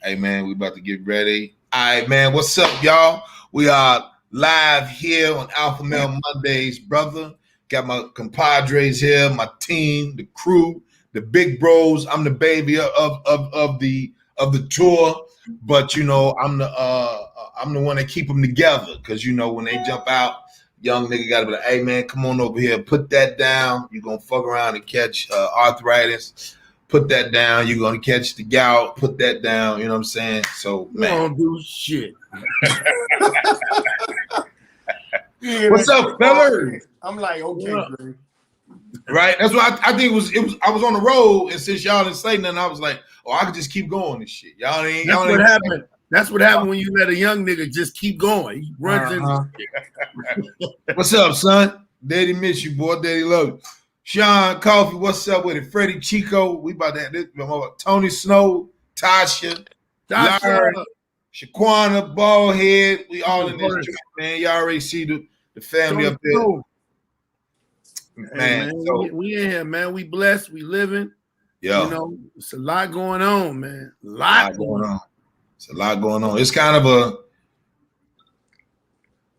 Hey man, we about to get ready. All right, man. What's up, y'all? We are live here on Alpha Male Mondays, brother. Got my compadres here, my team, the crew, the big bros. I'm the baby of the tour, but I'm the one that keep them together because when they jump out, young nigga got to be like, hey man, come on over here, put that down. You're gonna fuck around and catch arthritis. Put that down. You're gonna catch the gout. Put that down. You know what I'm saying? So, man, don't do shit. What's up, fellas? I'm like, okay, Greg. Right? That's what I think it was. I was on the road, and since y'all didn't say nothing, I was like, oh, I could just keep going and shit. Y'all ain't. That's what happened. That's what happened when you let a young nigga just keep going. He runs into shit. What's up, son? Daddy miss you, boy. Daddy love you. Sean Coffee, what's up with it? Freddie Chico, we about to have this. Tony Snow, Tasha, Larry, Shaquana, Ballhead, we all in this joint, man. Y'all already see the family up there. Man, we in here, man. We blessed, we living. Yeah. It's a lot going on, man. A lot going on. It's a lot going on. It's kind of a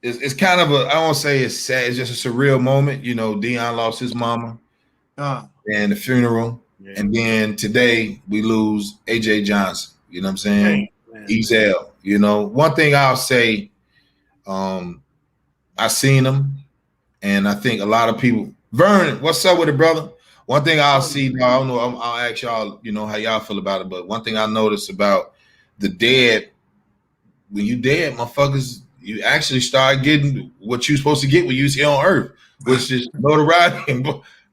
I don't say it's sad, it's just a surreal moment. Dion lost his mama and the funeral. Yeah. And then today we lose AJ Johnson. You know what I'm saying? Ezel. One thing I'll say, I seen him, and I think a lot of people. Vernon, what's up with it, brother? One thing I'll see, I don't know, I'll ask y'all, how y'all feel about it, but one thing I noticed about the dead, when you dead, motherfuckers, you actually start getting what you're supposed to get when you was here on Earth, which is notoriety.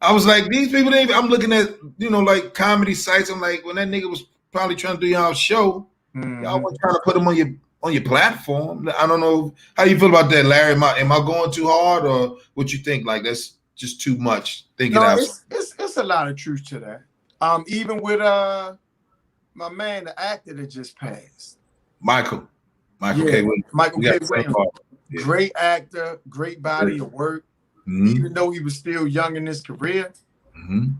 I was like, these people, I'm looking at, like comedy sites. I'm like, when that nigga was probably trying to do y'all show, y'all weren't trying to put him on your platform. I don't know how you feel about that, Larry. Am I going too hard, or what you think? Like, that's just too much thinking. No, it's a lot of truth to that. Even with my man, the actor that just passed, Michael K. Williams. Michael K. Williams. Yeah. Great actor, great body of work. Even though he was still young in his career,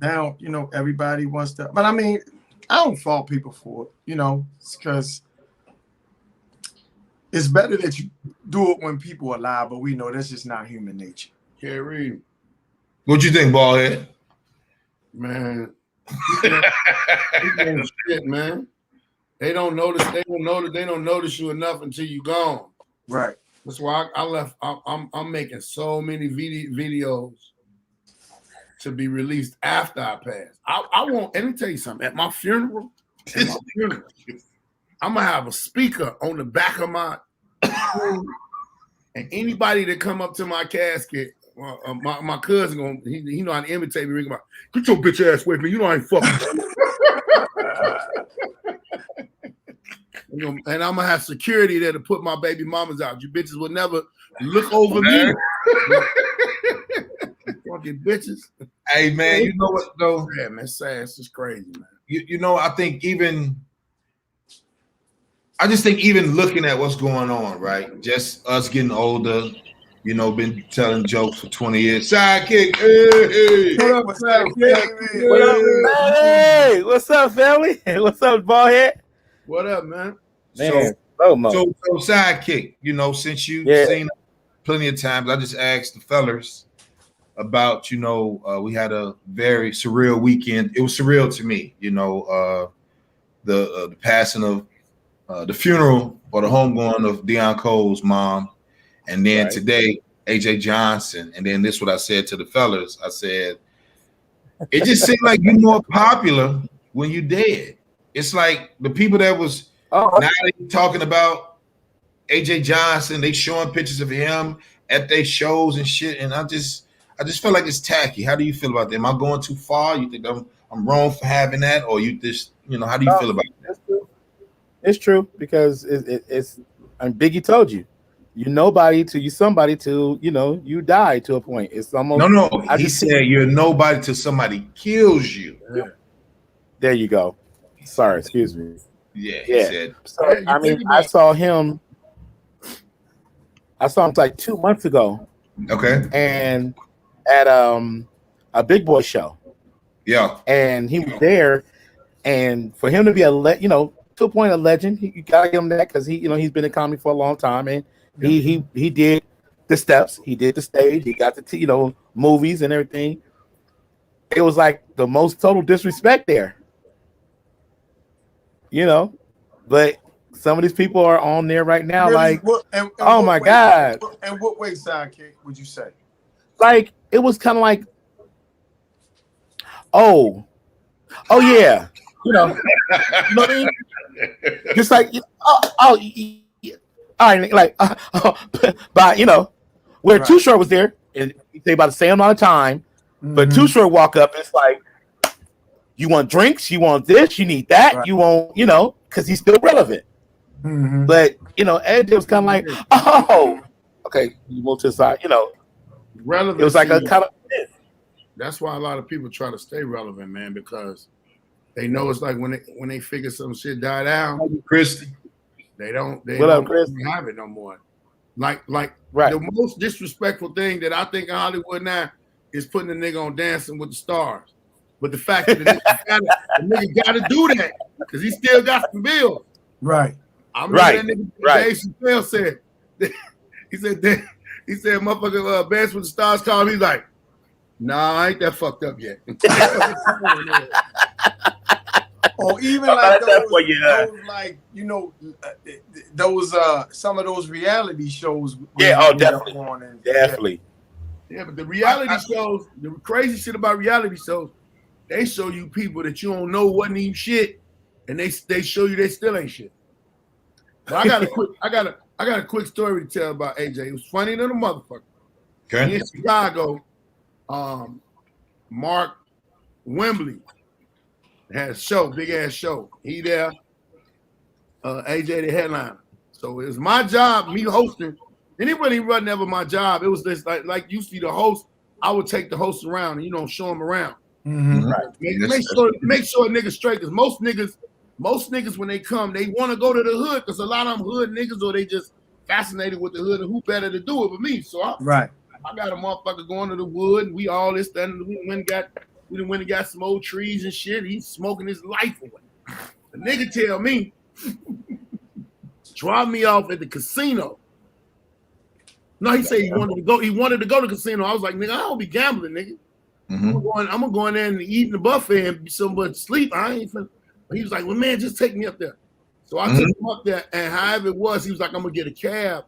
now everybody wants to. But I mean, I don't fault people for it, because it's better that you do it when people are alive. But we know that's just not human nature. Kerry, what you think, Ballhead? Man, shit, man. They don't notice. They don't notice you enough until you gone. Right. That's why I left. I'm making so many videos to be released after I pass. I won't. Let me tell you something. At my funeral, I'm gonna have a speaker on the back of my and anybody that come up to my casket. My cousin gonna he know how to imitate me. Ring about, get your bitch ass away from me. I ain't fucking. And I'm gonna have security there to put my baby mamas out. You bitches will never look over me. Fucking bitches. Hey man, you know what though? Yeah, man, sad. It's just crazy, man. I think I just think even looking at what's going on, right? Just us getting older, been telling jokes for 20 years. Sidekick, hey. What up, sidekick? What up, hey, what's up, family? What's up, Ballhead? What up, man? So sidekick, since you've seen it plenty of times, I just asked the fellas about, we had a very surreal weekend. It was surreal to me, the passing of the funeral or the homegoing of Deon Cole's mom. And then today, AJ Johnson. And then this is what I said to the fellas. I said, it just seemed like you're more popular when you dead. It's like the people that was now they talking about AJ Johnson, they showing pictures of him at their shows and shit. And I just feel like it's tacky. How do you feel about that? Am I going too far? You think I'm wrong for having that? Or you just, how do you feel about that? It's true because it's and Biggie told you. You're nobody to you somebody till you die to a point. It's almost no. He said you're nobody till somebody kills you. Yeah. There you go. Sorry, excuse me. Yeah, he said. So, I mean, I saw him like 2 months ago. Okay. And at a Big Boy show. Yeah. And he was there, and for him to be to a point a legend. You gotta give him that because he's been in comedy for a long time, and he did the steps, he did the stage, he got the movies and everything. It was like the most total disrespect there, but some of these people are on there right now, really, like, oh my God. And what way, Sidekick, would you say? Like, it was kind of like, oh yeah, you know what I mean? Just like, all right, like, but where Too Short was there, and they about the same amount of time, but Too Short walk up, and it's like, you want drinks, you want this, you need that, you want, because he's still relevant. But Ed was kind of like, oh, okay, you move to the side, relevant. It was like a kind of. That's why a lot of people try to stay relevant, man, because they know it's like when they figure some shit die down, Christy, they don't have it no more. Like right. The most disrespectful thing that I think in Hollywood now is putting a nigga on Dancing with the Stars. But the fact that the nigga got to do that because he still got some bills. Right. I remember that nigga Dave Chappelle said, he said, motherfucker, Dance with the Stars called him. He's like, nah, I ain't that fucked up yet. Or even like those some of those reality shows. Yeah, definitely. Yeah, but the reality shows, the crazy shit about reality shows, they show you people that you don't know wasn't even shit, and they show you they still ain't shit. But I got a quick story to tell about AJ. It was funny than a motherfucker. Okay. In Chicago, Mark Wembley had a show, big ass show. He there, AJ the headliner. So it was my job, me hosting. Anybody run ever my job, it was this like you see the host, I would take the host around and show him around. Right. Make sure a nigga straight, because most niggas when they come, they want to go to the hood because a lot of them hood niggas, or they just fascinated with the hood, and who better to do it but me? So I got a motherfucker going to the wood, and we all this, that, and we went and got some old trees and shit. He's smoking his life away. The nigga tell me, drop me off at the casino. No, he said he wanted to go to the casino. I was like, nigga, I don't be gambling, nigga. I'm gonna go in there and eat in the buffet and be so much sleep. I ain't finna. He was like, well, man, just take me up there. So I took him up there, and however it was, he was like, I'm gonna get a cab,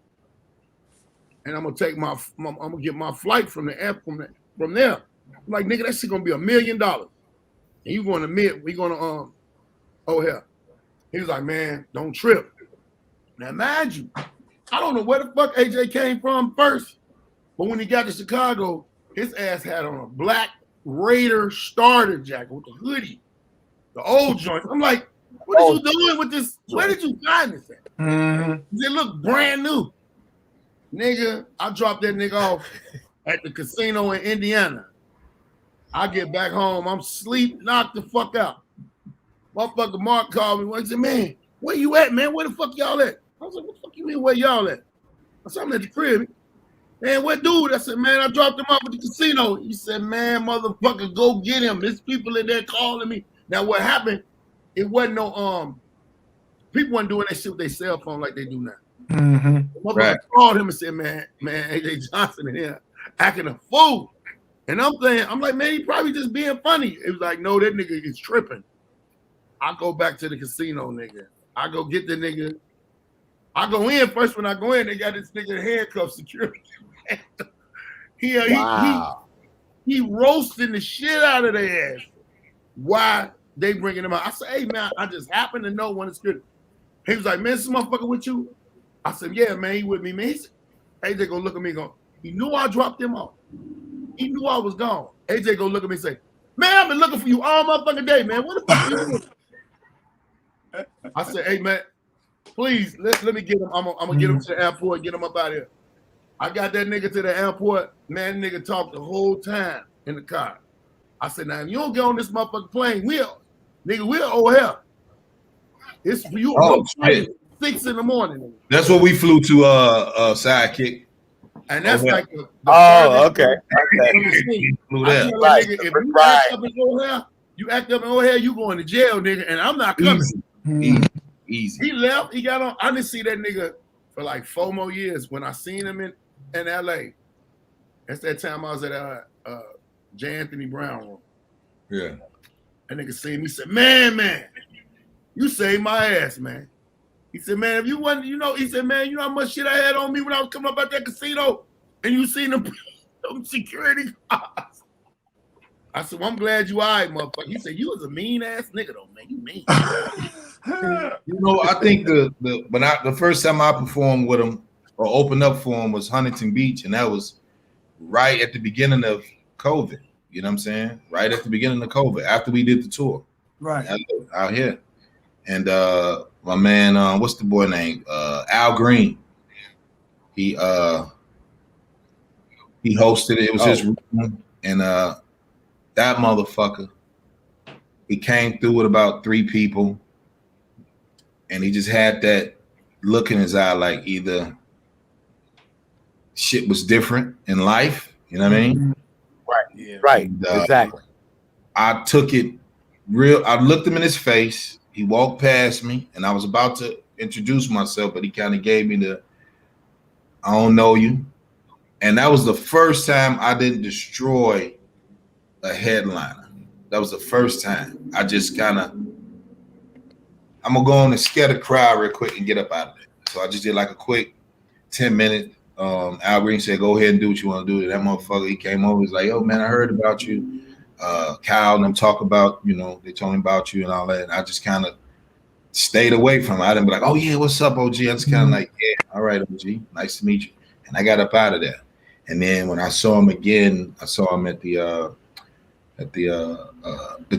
and I'm gonna get my flight from the air from there. I'm like, nigga, that shit gonna be $1 million. And you going to we gonna O'Hare. He was like, man, don't trip. Now mind you, I don't know where the fuck AJ came from first, but when he got to Chicago, his ass had on a black Raider starter jacket with the hoodie, the old joint. I'm like, what are you doing with this? Where did you find this at? It looked brand new. Nigga, I dropped that nigga off at the casino in Indiana. I get back home, I'm sleep, knocked the fuck out. Motherfucker Mark called me one. He said, man, where you at, man? Where the fuck y'all at? I was like, what the fuck you mean, where y'all at? I said, I'm at the crib. Man, what dude? I said, man, I dropped him off at the casino. He said, man, motherfucker, go get him. There's people in there calling me. Now, what happened, it wasn't no, people weren't doing that shit with their cell phone like they do now. Motherfucker called him and said, man, AJ Johnson in here acting a fool. And I'm like, man, he probably just being funny. It was like, no, that nigga is tripping. I go back to the casino, nigga. I go get the nigga. I go in first. When I go in, they got this nigga handcuffed security. He roasting the shit out of their ass. Why they bringing him out? I said, hey man, I just happen to know when it's good. He was like, man, this motherfucker with you? I said, yeah, man, he with me, man. He said, AJ go look at me, go. He knew I dropped him off. He knew I was gone. AJ go look at me and say, man, I've been looking for you all motherfucking day, man. What the fuck you doing? I said, hey man, please let me get him. I'm gonna get him to the airport, get him up out of here. I got that nigga to the airport. Man, nigga talked the whole time in the car. I said, now if you don't get on this motherfucking plane, we're O'Hare. It's for you. 6 in the morning. Nigga. That's what we flew to Sidekick. And that's like the okay. Flew there. Like, nigga, if you act up in O'Hare, you going to jail, nigga, and I'm not coming. Easy. He left. He got on. I didn't see that nigga for like 4 more years. When I seen him in LA, that's that time I was at J. Anthony Brown room. Yeah. That nigga seen me, said, man, you saved my ass, man. He said, man, if you wasn't, he said, man, you know how much shit I had on me when I was coming up at that casino, and you seen them security guards. I said, well, I'm glad you all right, motherfucker. He said, you was a mean ass nigga though, man. You mean. I think the first time I performed with him or opened up for him was Huntington Beach, and that was right at the beginning of COVID. You know what I'm saying? Right at the beginning of COVID, after we did the tour. Right. Out here. And my man, what's the boy name? Al Green. He hosted it. It was his room. And that motherfucker, he came through with about 3 people. And he just had that look in his eye like either shit was different in life. You know what I mean? Right. Yeah. Right. And, exactly. I took it real. I looked him in his face. He walked past me, and I was about to introduce myself, but he kind of gave me the, I don't know you. And that was the first time I didn't destroy a headliner. That was the first time. I just kind of, I'm going to go on and scare the crowd real quick and get up out of it. So I just did like a quick 10-minute. Al Green said, go ahead and do what you want to do. That motherfucker, he came over. He's like, yo, man, I heard about you. Kyle and them talk about, they told me about you and all that. And I just kind of stayed away from it. I didn't be like, oh, yeah, what's up, OG? I just kind of like, yeah, all right, OG, nice to meet you. And I got up out of there. And then when I saw him again, I saw him at the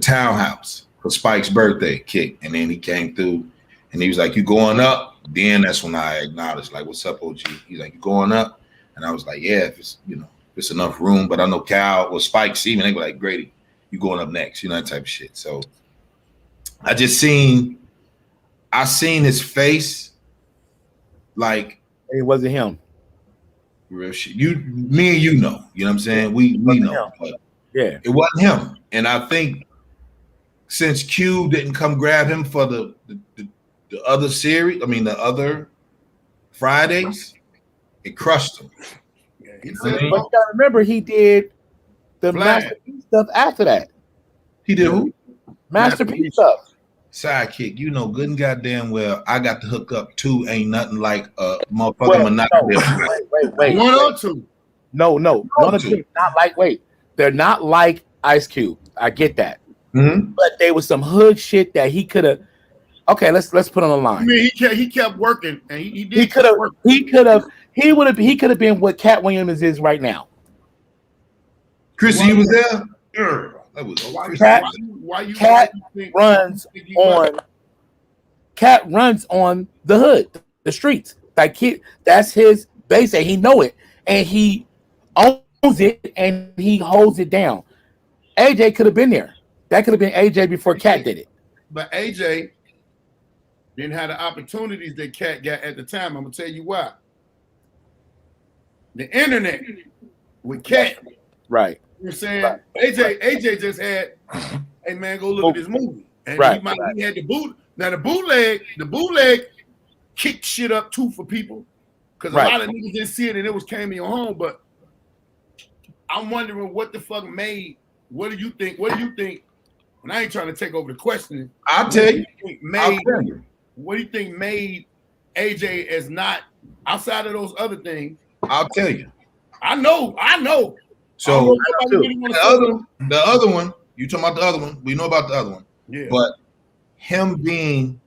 townhouse for Spike's birthday kick. And then he came through and he was like, you going up? Then that's when I acknowledged, like, what's up, OG? He's like, you going up? And I was like, yeah, if it's, if it's enough room. But I know Cal or Spike see me, they be like, Grady, you going up next, that type of shit. So I seen his face, like it wasn't him. Real shit. Me and you know what I'm saying? We know. But yeah, it wasn't him. And I think since Q didn't come grab him for the other series, the other Fridays, it crushed him. Yeah, but you gotta remember, he did the Master P stuff after that. He did who? Master P stuff. Sidekick, good and goddamn well. I got to hook up too. Ain't nothing like a motherfucking monopoly. Wait. 1 or 2. No. 1 or 2. Not like. Wait, they're not like Ice Cube. I get that. Mm-hmm. But there was some hood shit that he could have. Okay, let's put on the line. I mean, he kept working, and he did. He could have been what Cat Williams is right now. Chrissy, you was there. That was Cat runs on the hood, the streets. Like that's his base, and he know it, and he owns it, and he holds it down. AJ could have been there. That could have been AJ before Cat did it. But AJ didn't have the opportunities that Cat got at the time. I'm gonna tell you why. The internet with Cat, right? You know what I'm saying? Right. AJ just had, hey man, go look at this movie. And he had the boot. Now the bootleg kicked shit up too for people. Because a lot of niggas didn't see it and it was Cameo Home. But I'm wondering what the fuck made, what do you think? And I ain't trying to take over the question. I'll tell you. What do you think made AJ as not outside of those other things? I'll tell you. I know. So the other one, you talking about the other one? We know about the other one. Yeah. But him being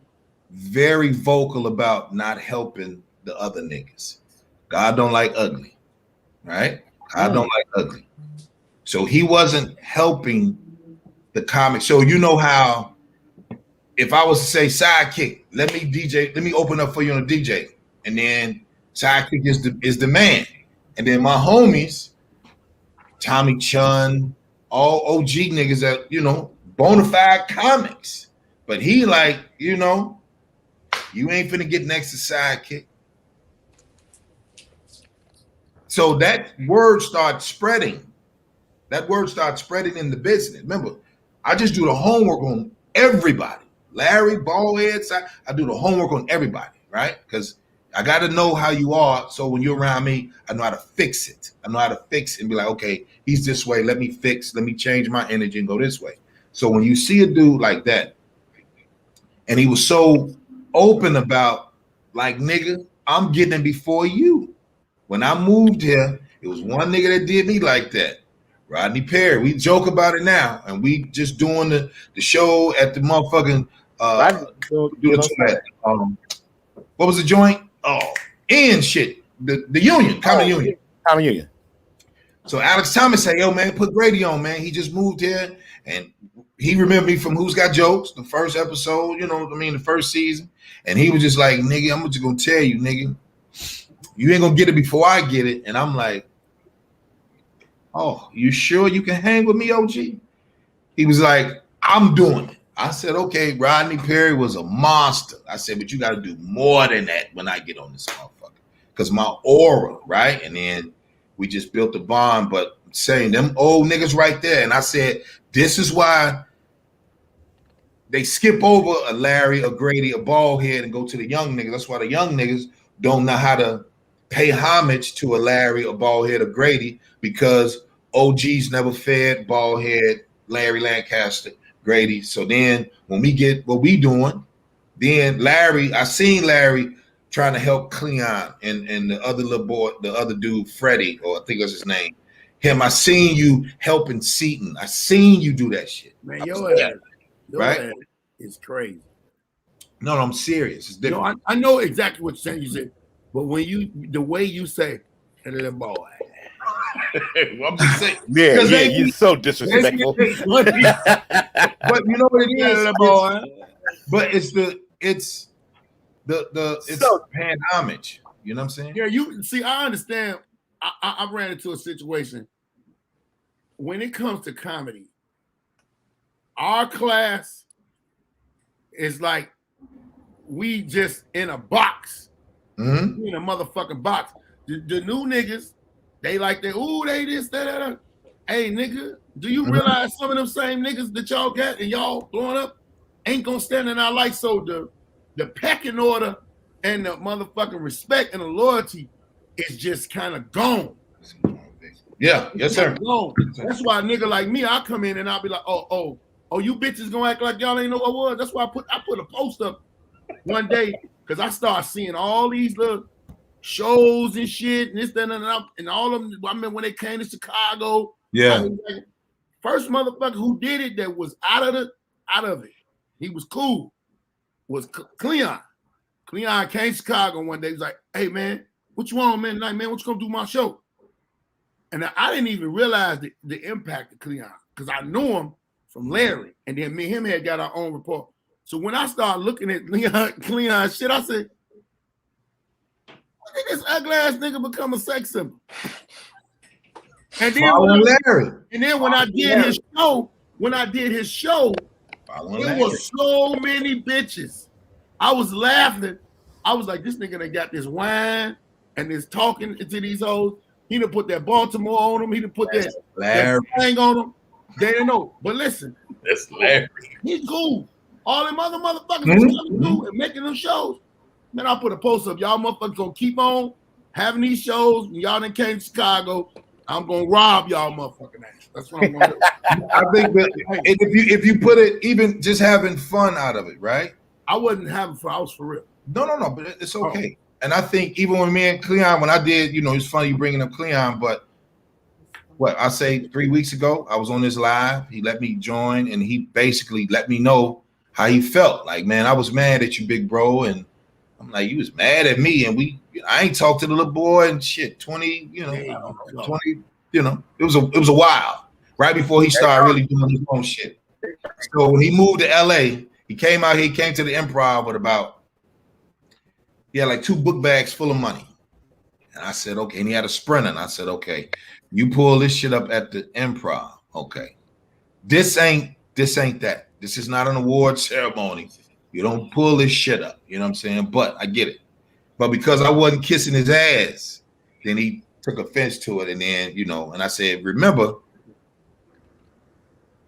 very vocal about not helping the other niggas. God don't like ugly, right? God don't like ugly. So he wasn't helping the comic. So you know how if I was to say Sidekick, let me open up for you on a DJ, and then Sidekick is the man, and then my homies, Tommy Chun, all OG niggas that bona fide comics, but he like you ain't finna get next to Sidekick. So that word starts spreading. That word starts spreading in the business. Remember, I just do the homework on everybody. Larry, Ballheads. I do the homework on everybody, right? Because I got to know how you are. So when you're around me, I know how to fix it. I know how to fix it and be like, okay, he's this way. Let me change my energy and go this way. So when you see a dude like that, and he was so open about, like, nigga, I'm getting it before you. When I moved here, it was one nigga that did me like that. Rodney Perry. We joke about it now, and we just doing the show at the motherfucking what was the joint? Oh, and shit. The union, common union. Common union. So Alex Thomas said, yo, man, put Grady on, man. He just moved here, and he remembered me from Who's Got Jokes, the first episode, you know what I mean, the first season. And he was just like, nigga, I'm just gonna tell you, nigga, you ain't gonna get it before I get it. And I'm like, oh, you sure you can hang with me, OG? He was like, I'm doing it. I said, okay, Rodney Perry was a monster. I said, but you got to do more than that when I get on this motherfucker. Because my aura, right? And then we just built a bond, but saying them old niggas right there. And I said, this is why they skip over a Larry, a Grady, a Ballhead and go to the young niggas. That's why the young niggas don't know how to pay homage to a Larry, a Ballhead, a Grady, because OGs never fed Ballhead, Larry Lancaster, Grady. So then when we get what we doing, then Larry, I seen Larry trying to help Cleon and the other little boy, the other dude, Freddie, or I think that's his name. Him, I seen you helping Seaton. I seen you do that shit. Man, your ass is crazy. No, I'm serious. It's different. I know exactly what you're saying. You said, but when the way you say, boy. I'm just saying. Yeah, you're so disrespectful. But you know what it is, boy. But it's paying homage. You know what I'm saying? Yeah, you see, I understand. I ran into a situation when it comes to comedy. Our class is like we just in a box. Mm-hmm. We in a motherfucking box. The new niggas, they like that. Ooh, they this, that. Hey, nigga, do you realize some of them same niggas that y'all got and y'all blowing up ain't gonna stand in our light? So the pecking order and the motherfucking respect and the loyalty is just kind of gone. Yeah, yes, sir. Gone. That's why a nigga like me, I come in and I'll be like, oh, you bitches gonna act like y'all ain't know what I was. That's why I put a post up one day because I started seeing all these little shows and shit and this, that, and all of them. I remember when they came to Chicago. Yeah. Like, first motherfucker who did it that was out of it. He was cool. Was Cleon. Cleon came to Chicago one day. He was like, hey man, what you want, man? Tonight, man, what you gonna do my show? And I didn't even realize the impact of Cleon because I knew him from Larry, and then me and him had got our own report. So when I started looking at Cleon shit, I said, look at this ugly ass nigga become a sex symbol. And then when I did his show, it was so many bitches. I was laughing. I was like, this nigga done got this wine and is talking to these hoes. He done put that Baltimore on him. He done put that thing on him. They didn't know. But listen, that's Larry. He's cool. All them other motherfuckers coming through and making them shows. Man, I put a post up. Y'all motherfuckers gonna keep on having these shows. When y'all done came to Chicago, I'm gonna rob y'all motherfucking ass. That's what I'm gonna do. I think that if you put it, even just having fun out of it, right? I wasn't having fun. I was for real. No, but it's okay. And I think even when me and Cleon, when I did, it's funny you bringing up Cleon, but what I say 3 weeks ago, I was on this live. He let me join, and he basically let me know how he felt. Like, man, I was mad at you, big bro, and I'm like, you was mad at me, and I ain't talked to the little boy and shit. 20, 20, it was a while right before he started really doing his own shit. So when he moved to LA, he came out here, he came to the Improv with like 2 book bags full of money. And I said, okay. And he had a Sprinter. And I said, okay, you pull this shit up at the Improv. Okay. This ain't that. This is not an award ceremony. You don't pull this shit up. You know what I'm saying? But I get it. But because I wasn't kissing his ass, then he took offense to it. And then, and I said, remember,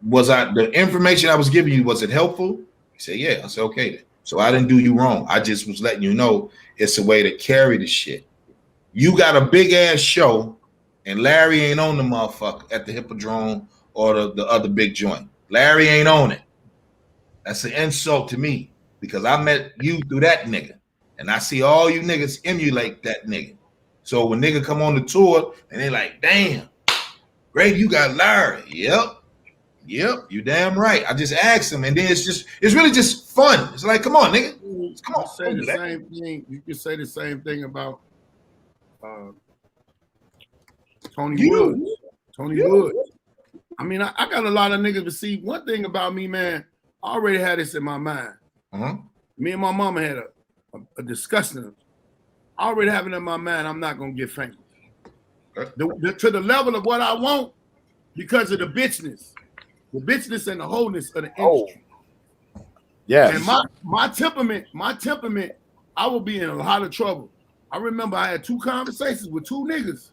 the information I was giving you, was it helpful? He said, yeah. I said, okay then. So I didn't do you wrong. I just was letting you know it's a way to carry the shit. You got a big ass show, and Larry ain't on the motherfucker at the Hippodrome or the other big joint. Larry ain't on it. That's an insult to me because I met you through that nigga. And I see all you niggas emulate that nigga. So when nigga come on the tour and they like, damn, great, you got Larry. Yep, you damn right. I just asked him, and then it's really just fun. It's like, come on, nigga. Come on. Say the same thing. You can say the same thing about Tony Wood. Tony Wood. I mean, I got a lot of niggas to see. One thing about me, man, I already had this in my mind. Me and my mama had a discussion. I already have it in my mind. I'm not gonna get famous. To the level of what I want because of the bitchness and the wholeness of the industry. Yeah. And my temperament, I will be in a lot of trouble. I remember I had 2 conversations with 2 niggas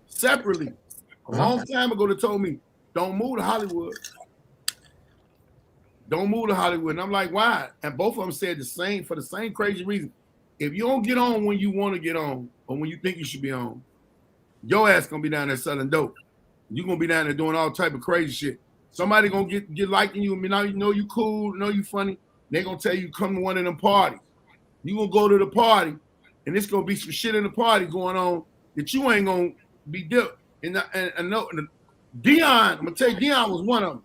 separately a long time ago that told me, don't move to Hollywood. Don't move to Hollywood. And I'm like, why? And both of them said for the same crazy reason. If you don't get on when you want to get on or when you think you should be on, your ass gonna be down there selling dope. You're gonna be down there doing all type of crazy shit. Somebody gonna get liking you. I mean, now you know you cool, know you funny. They're gonna tell you come to one of them parties. You gonna go to the party, and it's gonna be some shit in the party going on that you ain't gonna be dipped. And no, Dion, I'm gonna tell you, Dion was one of them.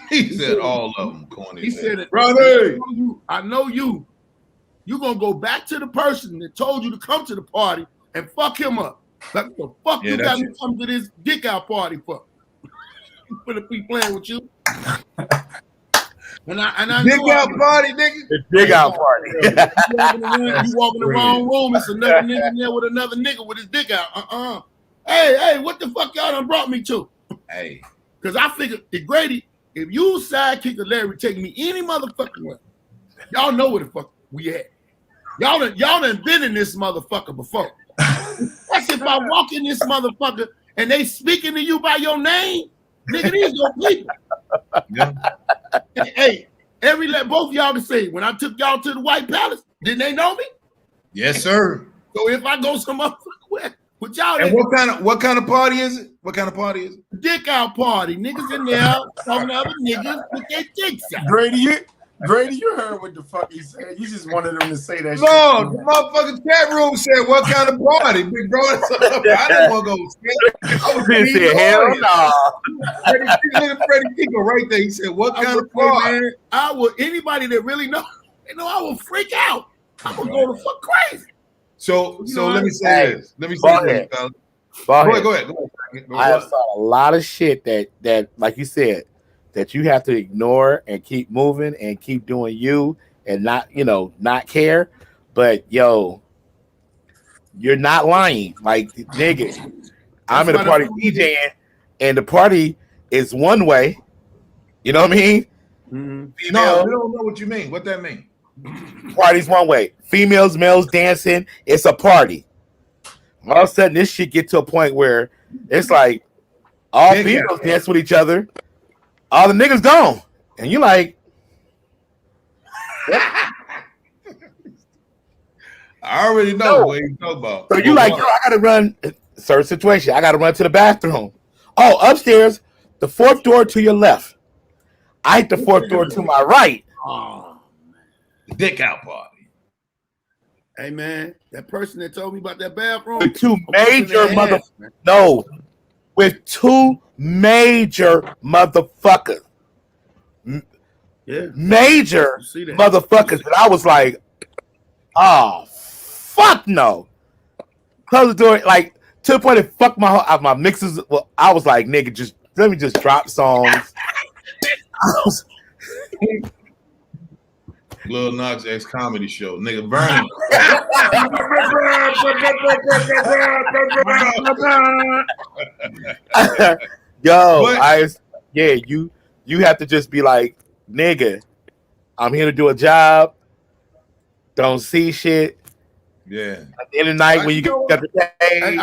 He said all of them corny. He said, brother, I know you. You're gonna go back to the person that told you to come to the party and fuck him up. Like the fuck you got me come to this dick out party for? For the be playing with you. And I dick out party, nigga. The dig out party. You walk in the wrong room, it's another nigga in there with another nigga with his dick out. Hey, what the fuck y'all done brought me to? Hey. Because I figured, Grady, if you sidekick of Larry take me any motherfucking way, y'all know where the fuck we at. Y'all done been in this motherfucker before. That's if I walk in this motherfucker and they speaking to you by your name, nigga, these your people. Yeah. Hey, both of y'all can say, when I took y'all to the White Palace, didn't they know me? Yes, sir. So if I go some motherfucker with y'all, and what kind of party is it? What kind of party is it? Dick out party. Niggas in there talking to other niggas with their dicks out. Grady, you heard what the fuck he said. You just wanted him to say that. No, the motherfucking chat room said, what kind of party? Big bro, I didn't want to go. I was He said, hell no. Freddie Kiko right there. He said, what kind of party? Man, anybody that really know, they know I will freak out. I'm gonna go the fuck crazy. So let me say this. Let me say this, fellas. Go ahead. I have saw a lot of shit that, like you said, that you have to ignore and keep moving and keep doing you and not care. But yo, you're not lying. Like, nigga, I'm at a party DJing and the party is one way. You know what I mean? Mm-hmm. No, we don't know what you mean. What that mean? Party's one way. Females, males dancing. It's a party. All of a sudden, this shit get to a point where it's like all females dance with each other. All the niggas gone. And you like, I already know what you talking about. So you like, yo, I gotta run certain situation. I gotta run to the bathroom. Oh, upstairs, the 4th door to your left. I hit the 4th door to my right. Oh, man. Dick out party. Hey man, that person that told me about that bathroom with 2 major with 2 major motherfuckers. Yeah. Major motherfuckers. And I was like, oh, fuck no. Close the door, like, to the point it fucked my mixes. Well, I was like, nigga, let me just drop songs. Lil Nas X comedy show, nigga. Vernon. Yo, you have to just be like, nigga, I'm here to do a job. Don't see shit. Yeah. At the end of the night, when you get the day.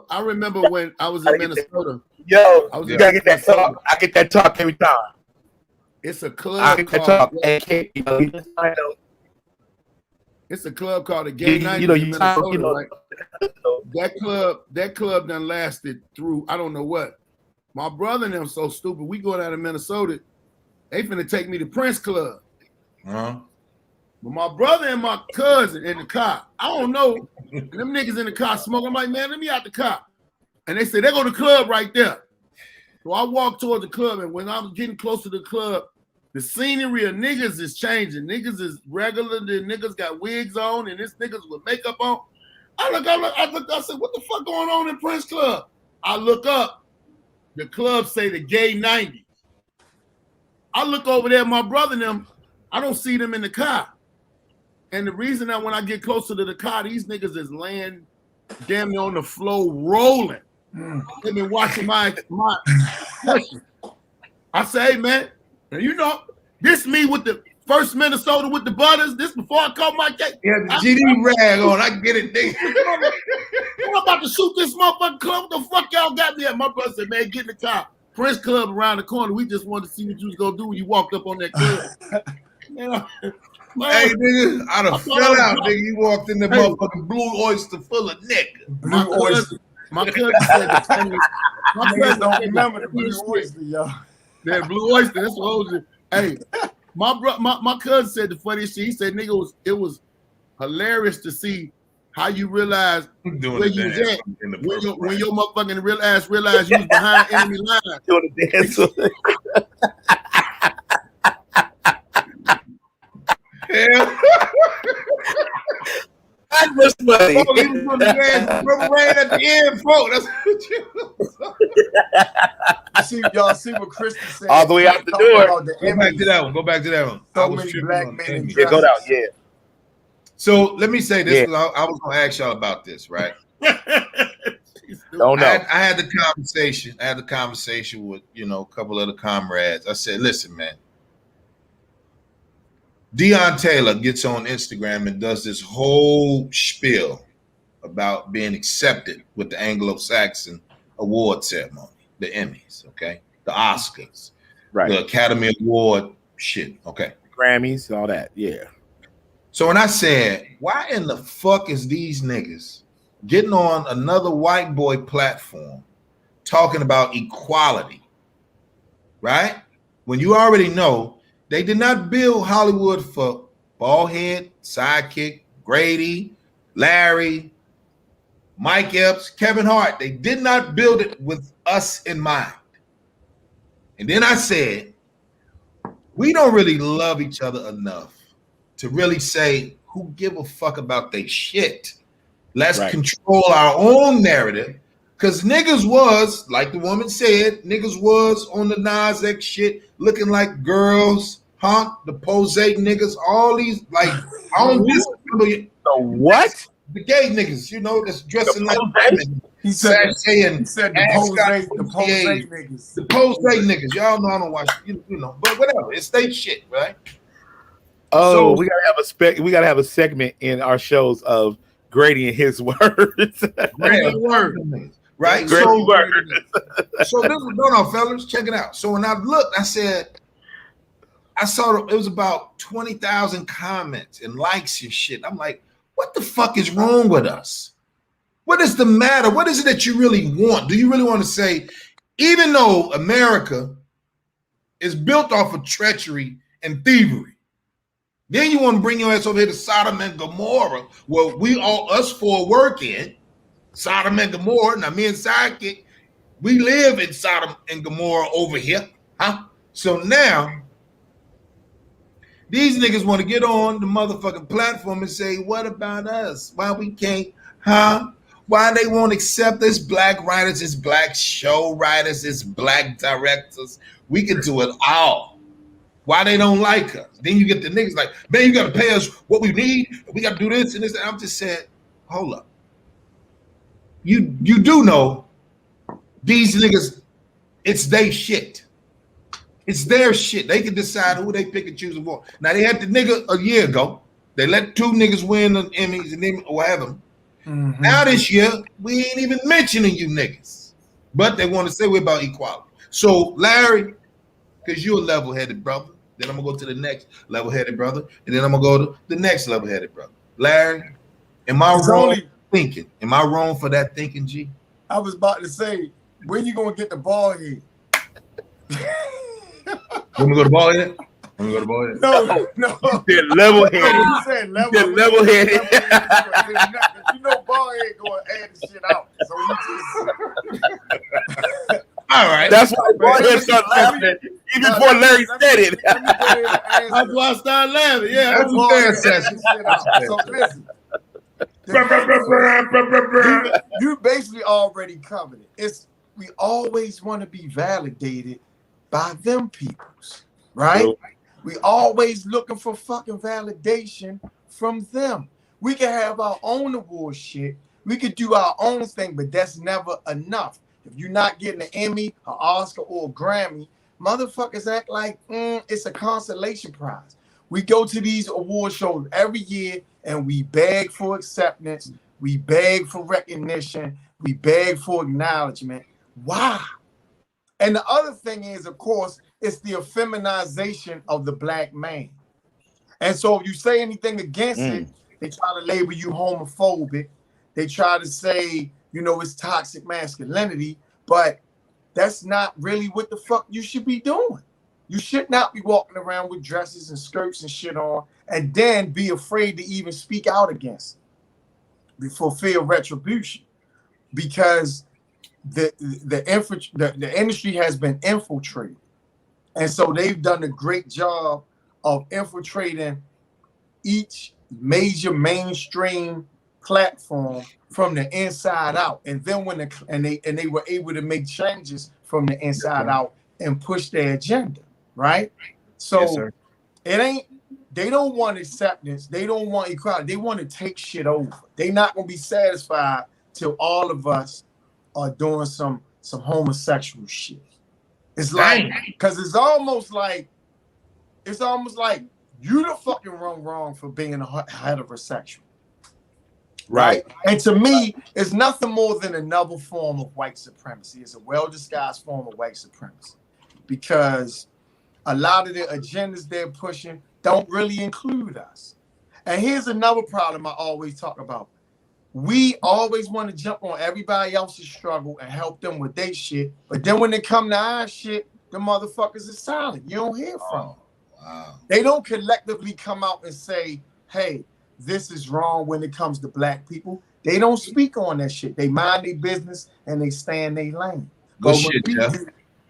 I remember when I was in Minnesota. You gotta get that talk. I get that talk every time. It's a club it's a club called the Gay 90s in Minnesota, right? That club done lasted through I don't know what. My brother and them so stupid. We go down to Minnesota. They finna take me to Prince Club. Uh-huh. But my brother and my cousin in the car. I don't know. And them niggas in the car smoking. I'm like, man, let me out the car. And they said, they go to the club right there. So I walked towards the club, and when I was getting close to the club, the scenery of niggas is changing. Niggas is regular. The niggas got wigs on, and this niggas with makeup on. I said, what the fuck going on in Prince Club? I look up. The club say the Gay 90s. I look over there, my brother and them, I don't see them in the car. And the reason that when I get closer to the car, these niggas is laying damn near on the floor rolling. They've been watching my I say, hey man, you know, this me with the first Minnesota with the Butters. This before I caught my cake. Yeah, the GD rag on. I get it, nigga. I'm about to shoot this motherfucking club. What the fuck y'all got me at? My brother said, man, get in the car. Prince Club around the corner. We just wanted to see what you was gonna do when you walked up on that club. Man, hey, nigga, I done fell out, nigga. You walked in the motherfucking Blue Oyster full of nigga. Blue Oyster. My cousin said the funny. My cousin don't remember the Blue Oyster, y'all. That Blue Oyster. That's what I was. Hey, my cousin said the funniest shit. He said, nigga, it was hilarious to see how you realize where you was at when your motherfucking real ass realized you was behind enemy lines. Doing the dance. Yeah. I was funny. Oh, he was doing the dance. Rubber rain at the end, folks. That's what you Y'all see what Kristen said? All the way out the door. Go back to that one. Go back to that one. So many black men in Yeah, go down. Yeah. So let me say this. Yeah. I was going to ask y'all about this, right? Don't know. I had the conversation. I had the conversation with, you know, a couple of the comrades. I said, listen, man. Deion Taylor gets on Instagram and does this whole spiel about being accepted with the Anglo-Saxon award ceremony, the Emmys, okay? The Oscars, right? The Academy Award shit, okay? Grammys, all that, yeah. So when I said, why in the fuck is these niggas getting on another white boy platform talking about equality, right? When you already know they did not build Hollywood for Ballhead, Sidekick, Grady, Larry, Mike Epps, Kevin Hart. They did not build it with us in mind. And then I said, we don't really love each other enough to really say who give a fuck about they shit. Let's control our own narrative. Because niggas was, like the woman said, niggas was on the Nas X shit looking like girls, huh? The Pose niggas, all these, like, I don't the what? The gay niggas, you know, that's dressing like women. He said the Pose niggas. The Pose niggas. Y'all know I don't watch, you know, but whatever. It's they shit, right? Oh, so, we gotta have a segment in our shows of Grady and his words. Grady words. Right? So this was going on, fellas. Check it out. So when I looked, I said, I saw it was about 20,000 comments and likes and shit. I'm like, what the fuck is wrong with us? What is the matter? What is it that you really want? Do you really want to say, even though America is built off of treachery and thievery, then you want to bring your ass over here to Sodom and Gomorrah, where we all, us four, work in, Sodom and Gomorrah. Now, me and Sidekick, we live in Sodom and Gomorrah over here, huh? So now, these niggas want to get on the motherfucking platform and say, what about us? Why we can't, huh? Why they won't accept us black writers, as black show writers, as black directors? We can do it all. Why they don't like us? Then you get the niggas like, man, you got to pay us what we need. We got to do this and this. And I'm just saying, hold up. You do know these niggas, it's they shit. It's their shit. They can decide who they pick and choose for. Now, they had the nigga a year ago. They let two niggas win the Emmys and then whatever. Mm-hmm. Now this year, we ain't even mentioning you niggas. But they want to say we're about equality. So, Larry, because you're a level-headed brother, Then I'm gonna go to the next level-headed brother, and then I'm gonna go to the next level-headed brother. Larry, am I wrong thinking? Am I wrong for that thinking, G? I was about to say, when you gonna get the ball head? When we go to ball head? When we go to ball head? No. They're level-headed. You said level-headed. You know, ball head going to add the shit out. So you just. All right. That's why Ballhead started laughing even before Larry said it. That's why I started laughing. Yeah, That's a fair assessment. So listen. You basically already covered it. We always want to be validated by them peoples, right? True. We always looking for fucking validation from them. We can have our own award shit. We could do our own thing, but that's never enough. If you're not getting an Emmy, an Oscar, or a Grammy, motherfuckers act like it's a consolation prize. We go to these award shows every year and we beg for acceptance. We beg for recognition. We beg for acknowledgement. Why? And the other thing is, of course, it's the effeminization of the black man. And so if you say anything against it, they try to label you homophobic. They try to say, you know, it's toxic masculinity, but that's not really what the fuck you should be doing. You should not be walking around with dresses and skirts and shit on and then be afraid to even speak out against it for fear of retribution, because the industry has been infiltrated. And so they've done a great job of infiltrating each major mainstream platform from the inside out. And then when they were able to make changes from the inside out and push their agenda, right? So they don't want acceptance, they don't want equality, they want to take shit over. They're not gonna be satisfied till all of us are doing some homosexual shit. It's like, because it's almost like you the fucking wrong for being a heterosexual. Right. And to me, it's nothing more than another form of white supremacy. It's a well-disguised form of white supremacy, because a lot of the agendas they're pushing don't really include us. And here's another problem I always talk about. We always want to jump on everybody else's struggle and help them with their shit. But then when they come to our shit, the motherfuckers are silent. You don't hear from them. Wow. They don't collectively come out and say, hey, this is wrong when it comes to black people. They don't speak on that shit. They mind their business and they stay in their lane. Good shit, Jeff.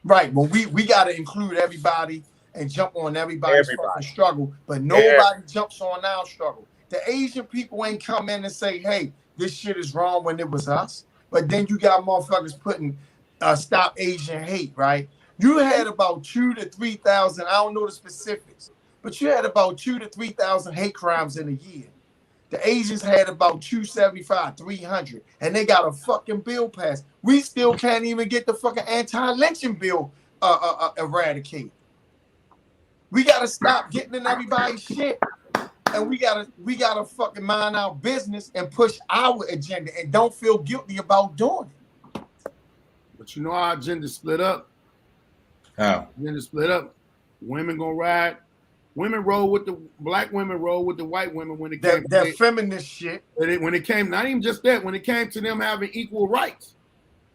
Right. Well, we got to include everybody and jump on everybody's fucking struggle, but nobody jumps on our struggle. The Asian people ain't come in and say, hey, this shit is wrong when it was us. But then you got motherfuckers putting stop Asian hate, right? You had about 2,000 to 3,000, I don't know the specifics, but you had about 2,000 to 3,000 hate crimes in a year. The Asians had about 275, 300, and they got a fucking bill passed. We still can't even get the fucking anti-lynching bill eradicated. We gotta stop getting in everybody's shit, and we gotta fucking mind our business and push our agenda, and don't feel guilty about doing it. But you know our agenda split up. How? Agenda split up. Women gonna ride. Women roll with the black women, roll with the white women when it came to that feminist shit. When it came, not even just that, when it came to them having equal rights.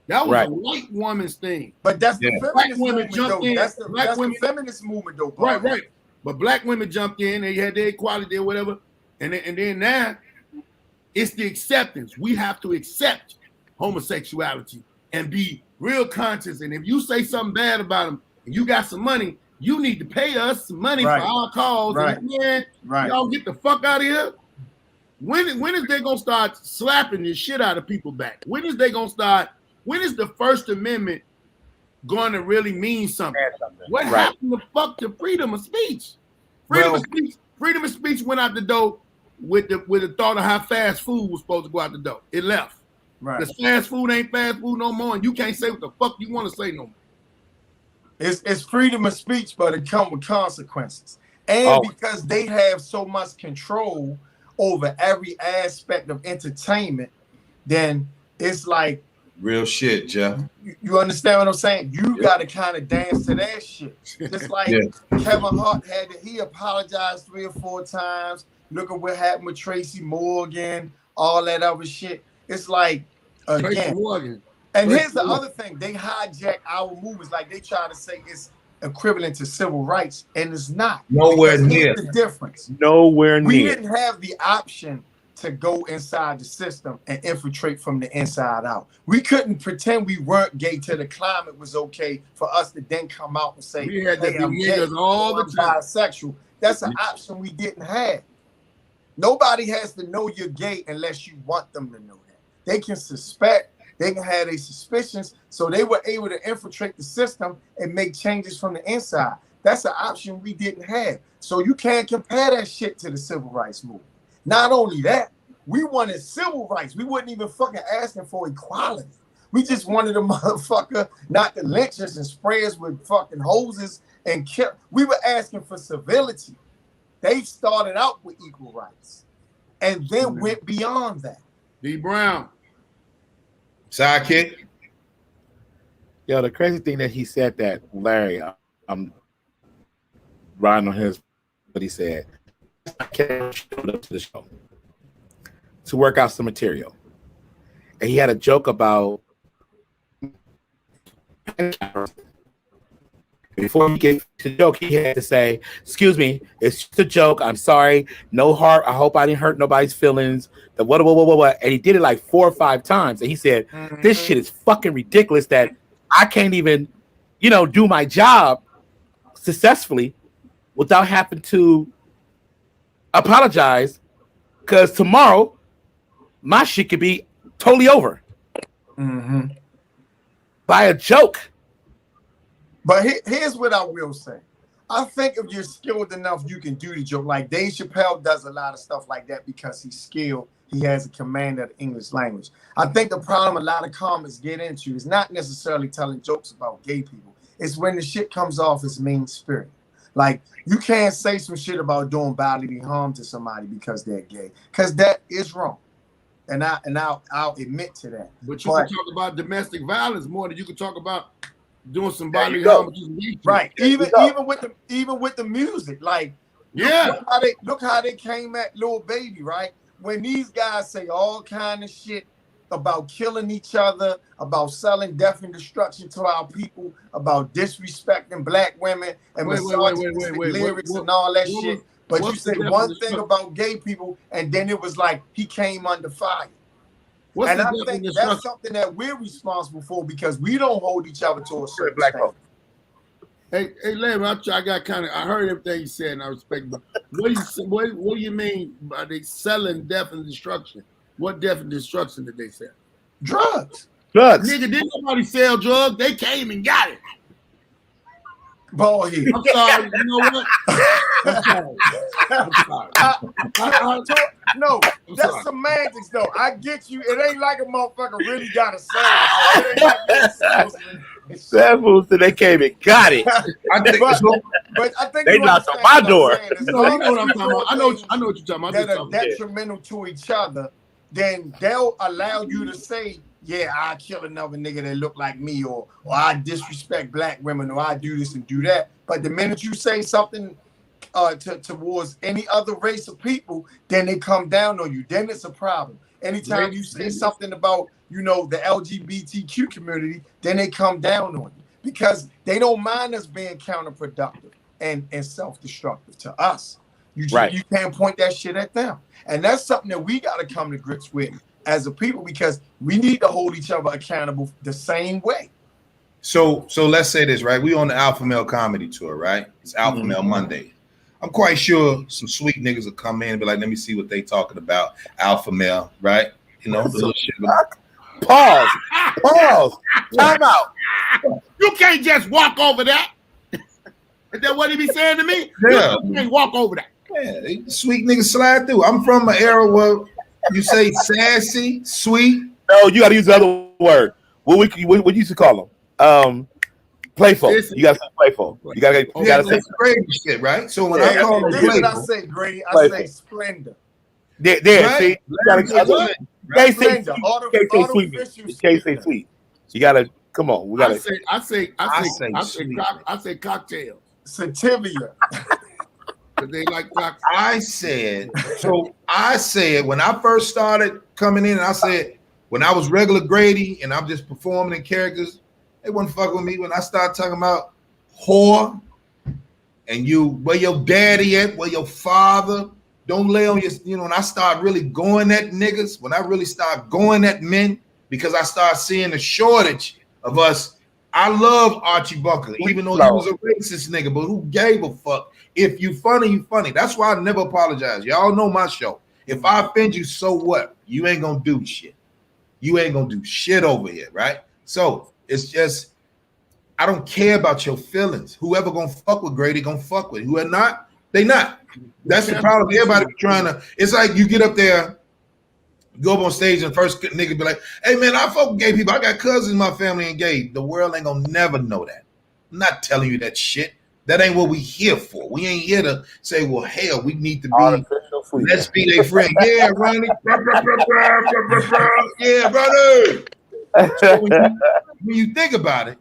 That was a white woman's thing. But that's the feminist movement, jumped though. in. That's the feminist movement, though. Bob. Right. But black women jumped in. They had their equality or whatever. And then now, it's the acceptance. We have to accept homosexuality and be real conscious. And if you say something bad about them and you got some money, you need to pay us some money for our cause. Right. And man, y'all get the fuck out of here. When is they gonna start slapping this shit out of people back? When is the First Amendment going to really mean something? What happened to fuck to freedom of speech? Freedom of speech went out the door with the thought of how fast food was supposed to go out the door. It left. Right. Because fast food ain't fast food no more, and you can't say what the fuck you want to say no more. It's freedom of speech, but it comes with consequences. And because they have so much control over every aspect of entertainment, then it's like Real shit, Jeff. You understand what I'm saying? You got to kind of dance to that shit. Just like Kevin Hart he apologized 3 or 4 times. Look at what happened with Tracy Morgan, all that other shit. It's like, again. And here's the other thing. They hijack our movies. Like they try to say it's equivalent to civil rights, and it's not. Nowhere near. The difference. Nowhere near. We didn't have the option to go inside the system and infiltrate from the inside out. We couldn't pretend we weren't gay till the climate was okay for us to then come out and say, we had to hey, I'm be gay, all the time. Bisexual. That's an option we didn't have. Nobody has to know you're gay unless you want them to know that. They can suspect, they can have their suspicions, so they were able to infiltrate the system and make changes from the inside. That's an option we didn't have. So you can't compare that shit to the civil rights movement. Not only that, we wanted civil rights. We wasn't even fucking asking for equality. We just wanted a motherfucker not to lynch us and spray us with fucking hoses and kill. We were asking for civility. They started out with equal rights and then went beyond that. D. Brown. Sidekick. Yo, the crazy thing that he said that, Larry, I'm riding on his, what he said. I showed up to the show to work out some material, and he had a joke about before he gave the joke, he had to say, "Excuse me, it's just a joke. I'm sorry. No heart. I hope I didn't hurt nobody's feelings." The what? And he did it like 4 or 5 times, and he said, "This shit is fucking ridiculous that I can't even, do my job successfully without having to apologize, because tomorrow my shit could be totally over by a joke." But here's what I will say. I think if you're skilled enough, you can do the joke. Like Dave Chappelle does a lot of stuff like that because he's skilled. He has a command of the English language. I think the problem a lot of comics get into is not necessarily telling jokes about gay people. It's when the shit comes off as mean spirit. Like, you can't say some shit about doing bodily harm to somebody because they're gay, because that is wrong. And I'll admit to that. But you can talk about domestic violence more than you can talk about doing some bodily harm. Right. Even with the music, like, look how they came at Lil Baby, right? When these guys say all kind of shit about killing each other, about selling death and destruction to our people, about disrespecting black women and misogynistic lyrics and all that shit. But you say one thing about gay people, and then it was like he came under fire. And I think that's something that we're responsible for because we don't hold each other to a certain standard. Hey, Larry, I heard everything you said and I respect it. What do you mean by they selling death and destruction? What death and destruction did they sell? Drugs. Nigga, didn't nobody sell drugs. They came and got it. Ball head. I'm sorry. You know what? I'm sorry. No, that's semantics, though. I get you. It ain't like a motherfucker really got a soul. That fool said they came and got it. But I think they knocked on my door. You know what I'm talking about. I know what you're talking about. That are detrimental to each other, then they'll allow you to say, yeah, I kill another nigga that look like me, or I disrespect black women, or I do this and do that. But the minute you say something towards any other race of people, then they come down on you. Then it's a problem. Anytime you say something about, the LGBTQ community, then they come down on you because they don't mind us being counterproductive and self-destructive to us. You can't point that shit at them. And that's something that we got to come to grips with as a people because we need to hold each other accountable the same way. So let's say this, right? We on the Alpha Male Comedy Tour, right? It's Alpha Male Monday. I'm quite sure some sweet niggas will come in and be like, let me see what they talking about. Alpha Male, right? The little shit. Pause. Time out. You can't just walk over that. Is that what he be saying to me? Yeah. You can't walk over that. Yeah, sweet niggas slide through. I'm from an era where you say sassy, sweet. No, you got to use the other word. What you used to call them? Playful. You got to say playful. You got to say Grady shit, right? So when I call them playful, I say Grady, I say splendor. There, see, Can't say Linda, sweet. You can't say sweet. You gotta come on. We gotta. I say cocktails. Sativia. They like cocktails. I said when I first started coming in, and I said when I was regular Grady and I'm just performing in characters, they wouldn't fuck with me. When I started talking about whore and where your daddy at, where your father, don't lay on your, when I start really going at niggas, when I really start going at men, because I start seeing the shortage of us. I love Archie Bunker, even though he was a racist nigga, but who gave a fuck? If you funny, you funny. That's why I never apologize. Y'all know my show. If I offend you, so what? You ain't gonna do shit. You ain't gonna do shit over here, right? So it's just, I don't care about your feelings. Whoever gonna fuck with Grady gonna fuck with. Whoever not, they not. That's the problem. Everybody trying to. It's like you get up there, go up on stage, and first nigga be like, "Hey man, I fuck with gay people. I got cousins in my family and gay." The world ain't gonna never know that. I'm not telling you that shit. That ain't what we here for. We ain't here to say, well, hell, we need to be. Let's be their friend. Yeah, Ronnie. Yeah, brother. So when you think about it,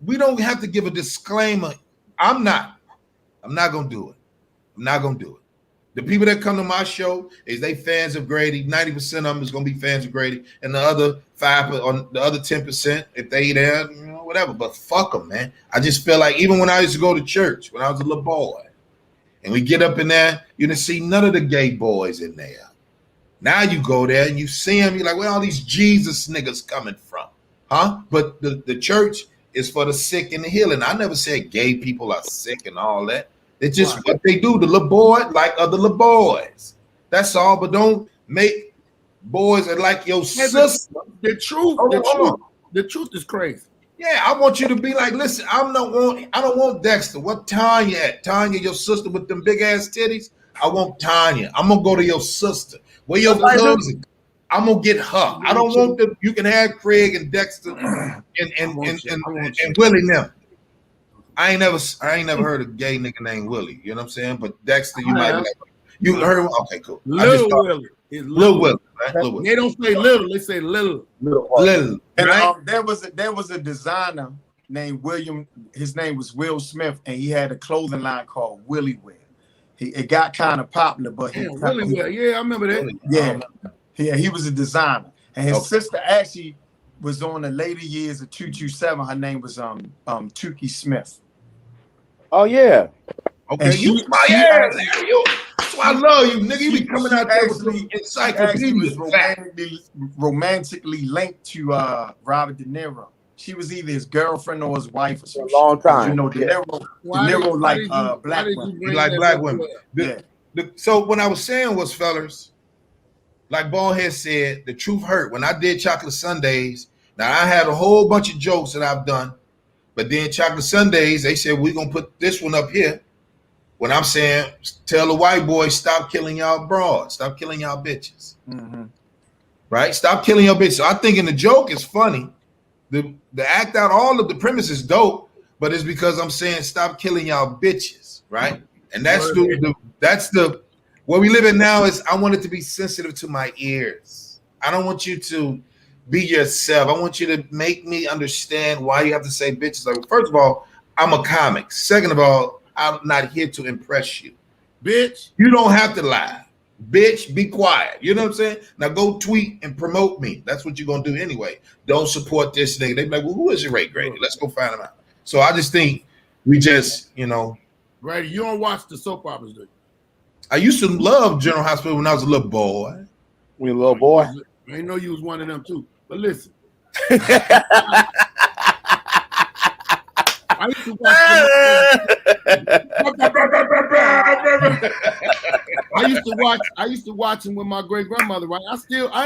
we don't have to give a disclaimer. I'm not gonna do it. I'm not gonna do it. The people that come to my show is they fans of Grady. 90% of them is gonna be fans of Grady, and the other 5% or the other 10%, if they there, whatever. But fuck them, man. I just feel like even when I used to go to church when I was a little boy, and we get up in there, you didn't see none of the gay boys in there. Now you go there and you see them, you're like, where all these Jesus niggas coming from, huh? But the church is for the sick and the healing. I never said gay people are sick and all that. It's just what they do. The little boy like other little boys. That's all. But don't make boys that like your sister. The truth is crazy. Yeah, I want you to be like, listen, I don't want Dexter. What Tanya at? Tanya, your sister with them big ass titties? I want Tanya. I'm gonna go to your sister. Where your cousin? I'm gonna get her. I don't want them. You can have Craig and Dexter and Willie now. I ain't never heard a gay nigga named Willie. You know what I'm saying? But Dexter, you might be like, you heard him? Okay, cool. Little Willie. Little Willie, right? Little Willie. They don't say little, they say little. Little. And right? there was a designer named William. His name was Will Smith, and he had a clothing line called Willie Wear. It got kind of popular, but Willie Wear. Yeah, I remember that. Yeah, he was a designer, and his sister actually was on the later years of 227. Her name was Tukey Smith. Oh yeah. Okay, and you my ass. That's why I love you, nigga. You be coming out there with some encyclopedias. Romantically linked to Robert De Niro. She was either his girlfriend or his wife for a long time. You know, De Niro like black women. He like black women. So what I was saying was, fellas, like Ballhead said, the truth hurt. When I did Chocolate Sundays, now I had a whole bunch of jokes that I've done, but then Chocolate Sundays, they said, we're going to put this one up here. When I'm saying, tell the white boys, stop killing y'all broads, stop killing y'all bitches. Mm-hmm. Right? Stop killing your bitches. So I think in the joke is funny. The act out, all of the premise is dope, but it's because I'm saying, stop killing y'all bitches. Right? And that's the where we live in now is I want it to be sensitive to my ears. I don't want you to be yourself. I want you to make me understand why you have to say bitches. Like, first of all, I'm a comic. Second of all, I'm not here to impress you. Bitch. You don't have to lie. Bitch, be quiet. You know what I'm saying? Now go tweet and promote me. That's what you're going to do anyway. Don't support this nigga. They be like, well, who is your Ray Grady? Let's go find him out. So I just think we just, Grady, you don't watch the soap operas, do you? I used to love General Hospital when I was a little boy. When you a little boy? I didn't know you was one of them too. But listen. I used to watch him with my great grandmother, right? I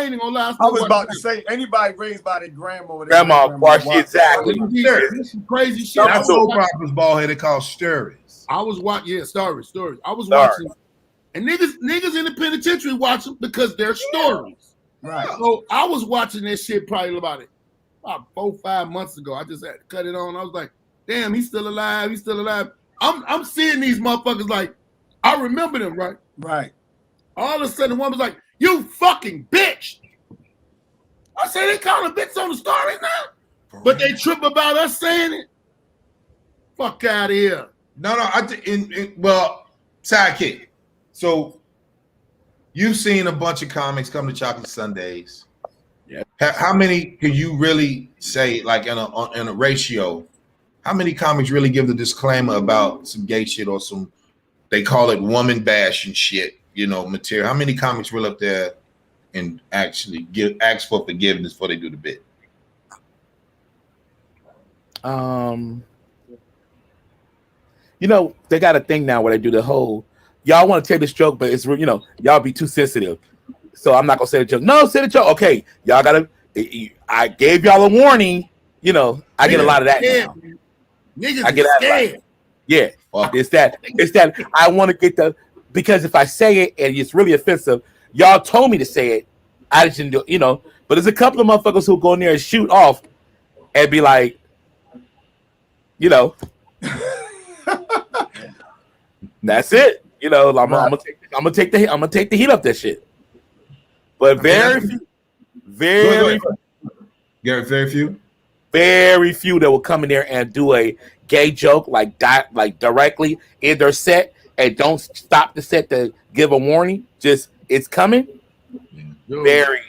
ain't even gonna lie. I was about to say, anybody raised by their grandma. Exactly. This is crazy shit. That's soap operas, Ballhead. They call stories. I was watching, stories. I was watching, and niggas in the penitentiary watch them because they're stories. Right. So I was watching this shit probably about 4-5 months ago. I just had to cut it on. I was like, damn, he's still alive. He's still alive. I'm seeing these motherfuckers like, I remember them, right? Right. All of a sudden, one was like, you fucking bitch. I say they calling bitches on the story now, but they trip about us saying it. Fuck out of here. No, I think well, sidekick. So you've seen a bunch of comics come to Chocolate Sundays. Yeah. How many can you really say, like in a ratio? How many comics really give the disclaimer about some gay shit or some, they call it woman bashing shit, material? How many comics really up there and actually ask for forgiveness before they do the bit? They got a thing now where they do the whole, y'all want to take this joke, but it's, y'all be too sensitive. So I'm not going to say the joke. No, say the joke. Okay, y'all got to, I gave y'all a warning. I get a lot of that now. Niggas I get scared. Yeah, it's that I want to get because if I say it and it's really offensive, y'all told me to say it. I just didn't do, but there's a couple of motherfuckers who go in there and shoot off and be like, that's it. I'm gonna take the heat up that shit. But very few that will come in there and do a gay joke like directly in their set and don't stop the set to give a warning. Just it's coming. Very.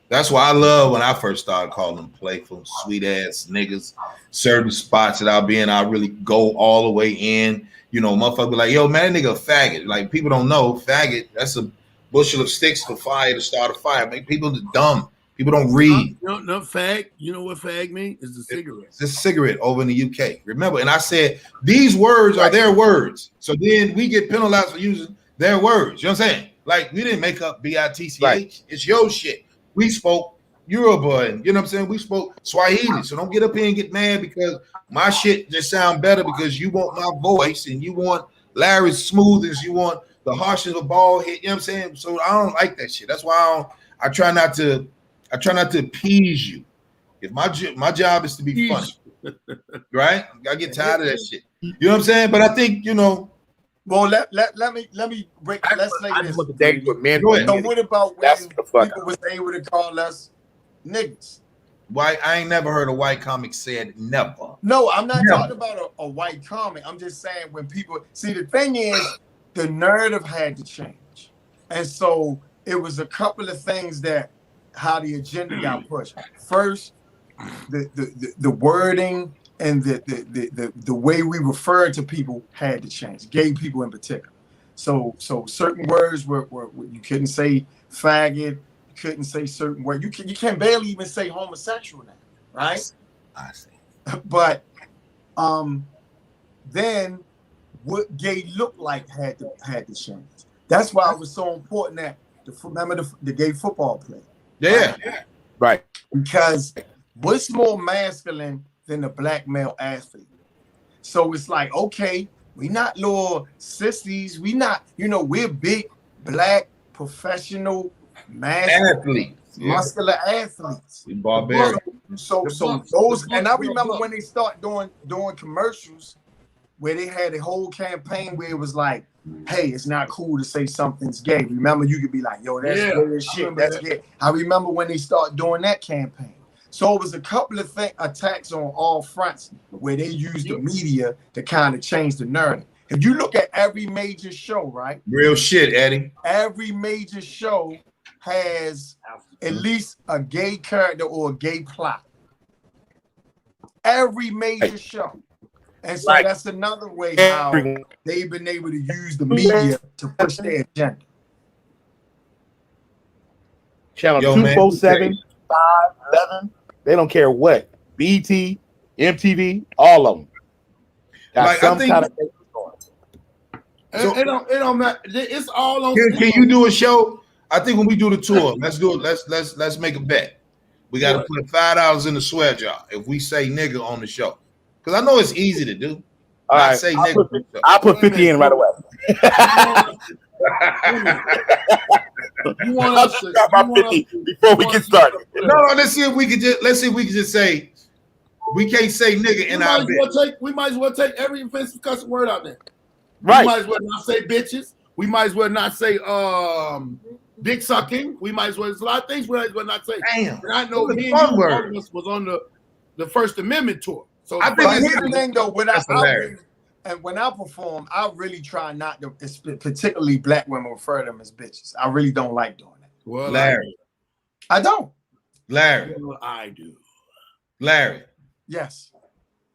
That's why I love when I first started calling them playful, sweet ass niggas. Certain spots that I'll be in, I really go all the way in. Motherfucker be like, yo, man, that nigga a faggot. Like, people don't know, faggot, that's a bushel of sticks for fire to start a fire. Make people dumb. People don't read. No, fag. You know what fag means? It's a cigarette. It's a cigarette over in the UK. Remember, and I said, these words are their words. So then we get penalized for using their words. You know what I'm saying? Like, we didn't make up BITCH. Right. It's your shit. We spoke Yoruba, and you know what I'm saying? We spoke Swahili. So don't get up here and get mad because my shit just sound better because you want my voice and you want Larry's smooth, you want the harshness of a bald head. You know what I'm saying? So I don't like that shit. That's why I try not to appease you. If my job is to be funny, right? I get tired of that shit. You know what I'm saying? But I think Well, let me break. Let's say this. So what about when people was able to call us niggas? Why? I ain't never heard a white comic said never. No, I'm not talking about a white comic. I'm just saying when people see, the thing is, the narrative had to change, and so it was a couple of things that how the agenda got pushed. First, the wording and the way we referred to people had to change. Gay people in particular. So certain words were you couldn't say faggot. Couldn't say certain words. You can barely even say homosexual now, right? I see. But then what gay looked like had to change. That's why it was so important that remember the gay football player. Yeah. Right. Because what's more masculine than a black male athlete? So it's like, okay, we not little sissies. We not, we're big black professional athletes, muscular athletes. We barbaric. So those, and I remember when they start doing commercials where they had a whole campaign where it was like, hey, it's not cool to say something's gay. Remember, you could be like, yo, that's gay as shit. That's gay. I remember when they start doing that campaign. So it was a couple of attacks on all fronts where they used the media to kind of change the narrative. If you look at every major show, right? Real shit, Eddie. Every major show has at least a gay character or a gay plot. Every major show. And so that's another way how they've been able to use the media to push their agenda. Channel 247, 5, 7, they don't care what. BT, MTV, all of them. Like, I think, it don't matter. It's all on. Can you do a show? I think when we do the tour, let's do it. Let's make a bet. We got to put $5 in the swear jar if we say nigga on the show. Because I know it's easy to do. All right, say I'll put 50 in right away. You want us to drop my 50 before we get started. No, let's see if we can just say we can't say nigga in our bet. We might as well take every offensive cuss word out there. Right. We might as well not say bitches. We might as well not say dick sucking. We might as well. There's a lot of things we might as well not say. Damn. And I know That's me a and fun you, word. all of us was on the First Amendment tour. So I think But it's- here's the thing, though. When That's I hilarious. really, and when I perform, I really try not to, particularly black women, refer to them as bitches. I really don't like doing that. well, Larry. I don't. Larry. I do. Larry. Yes.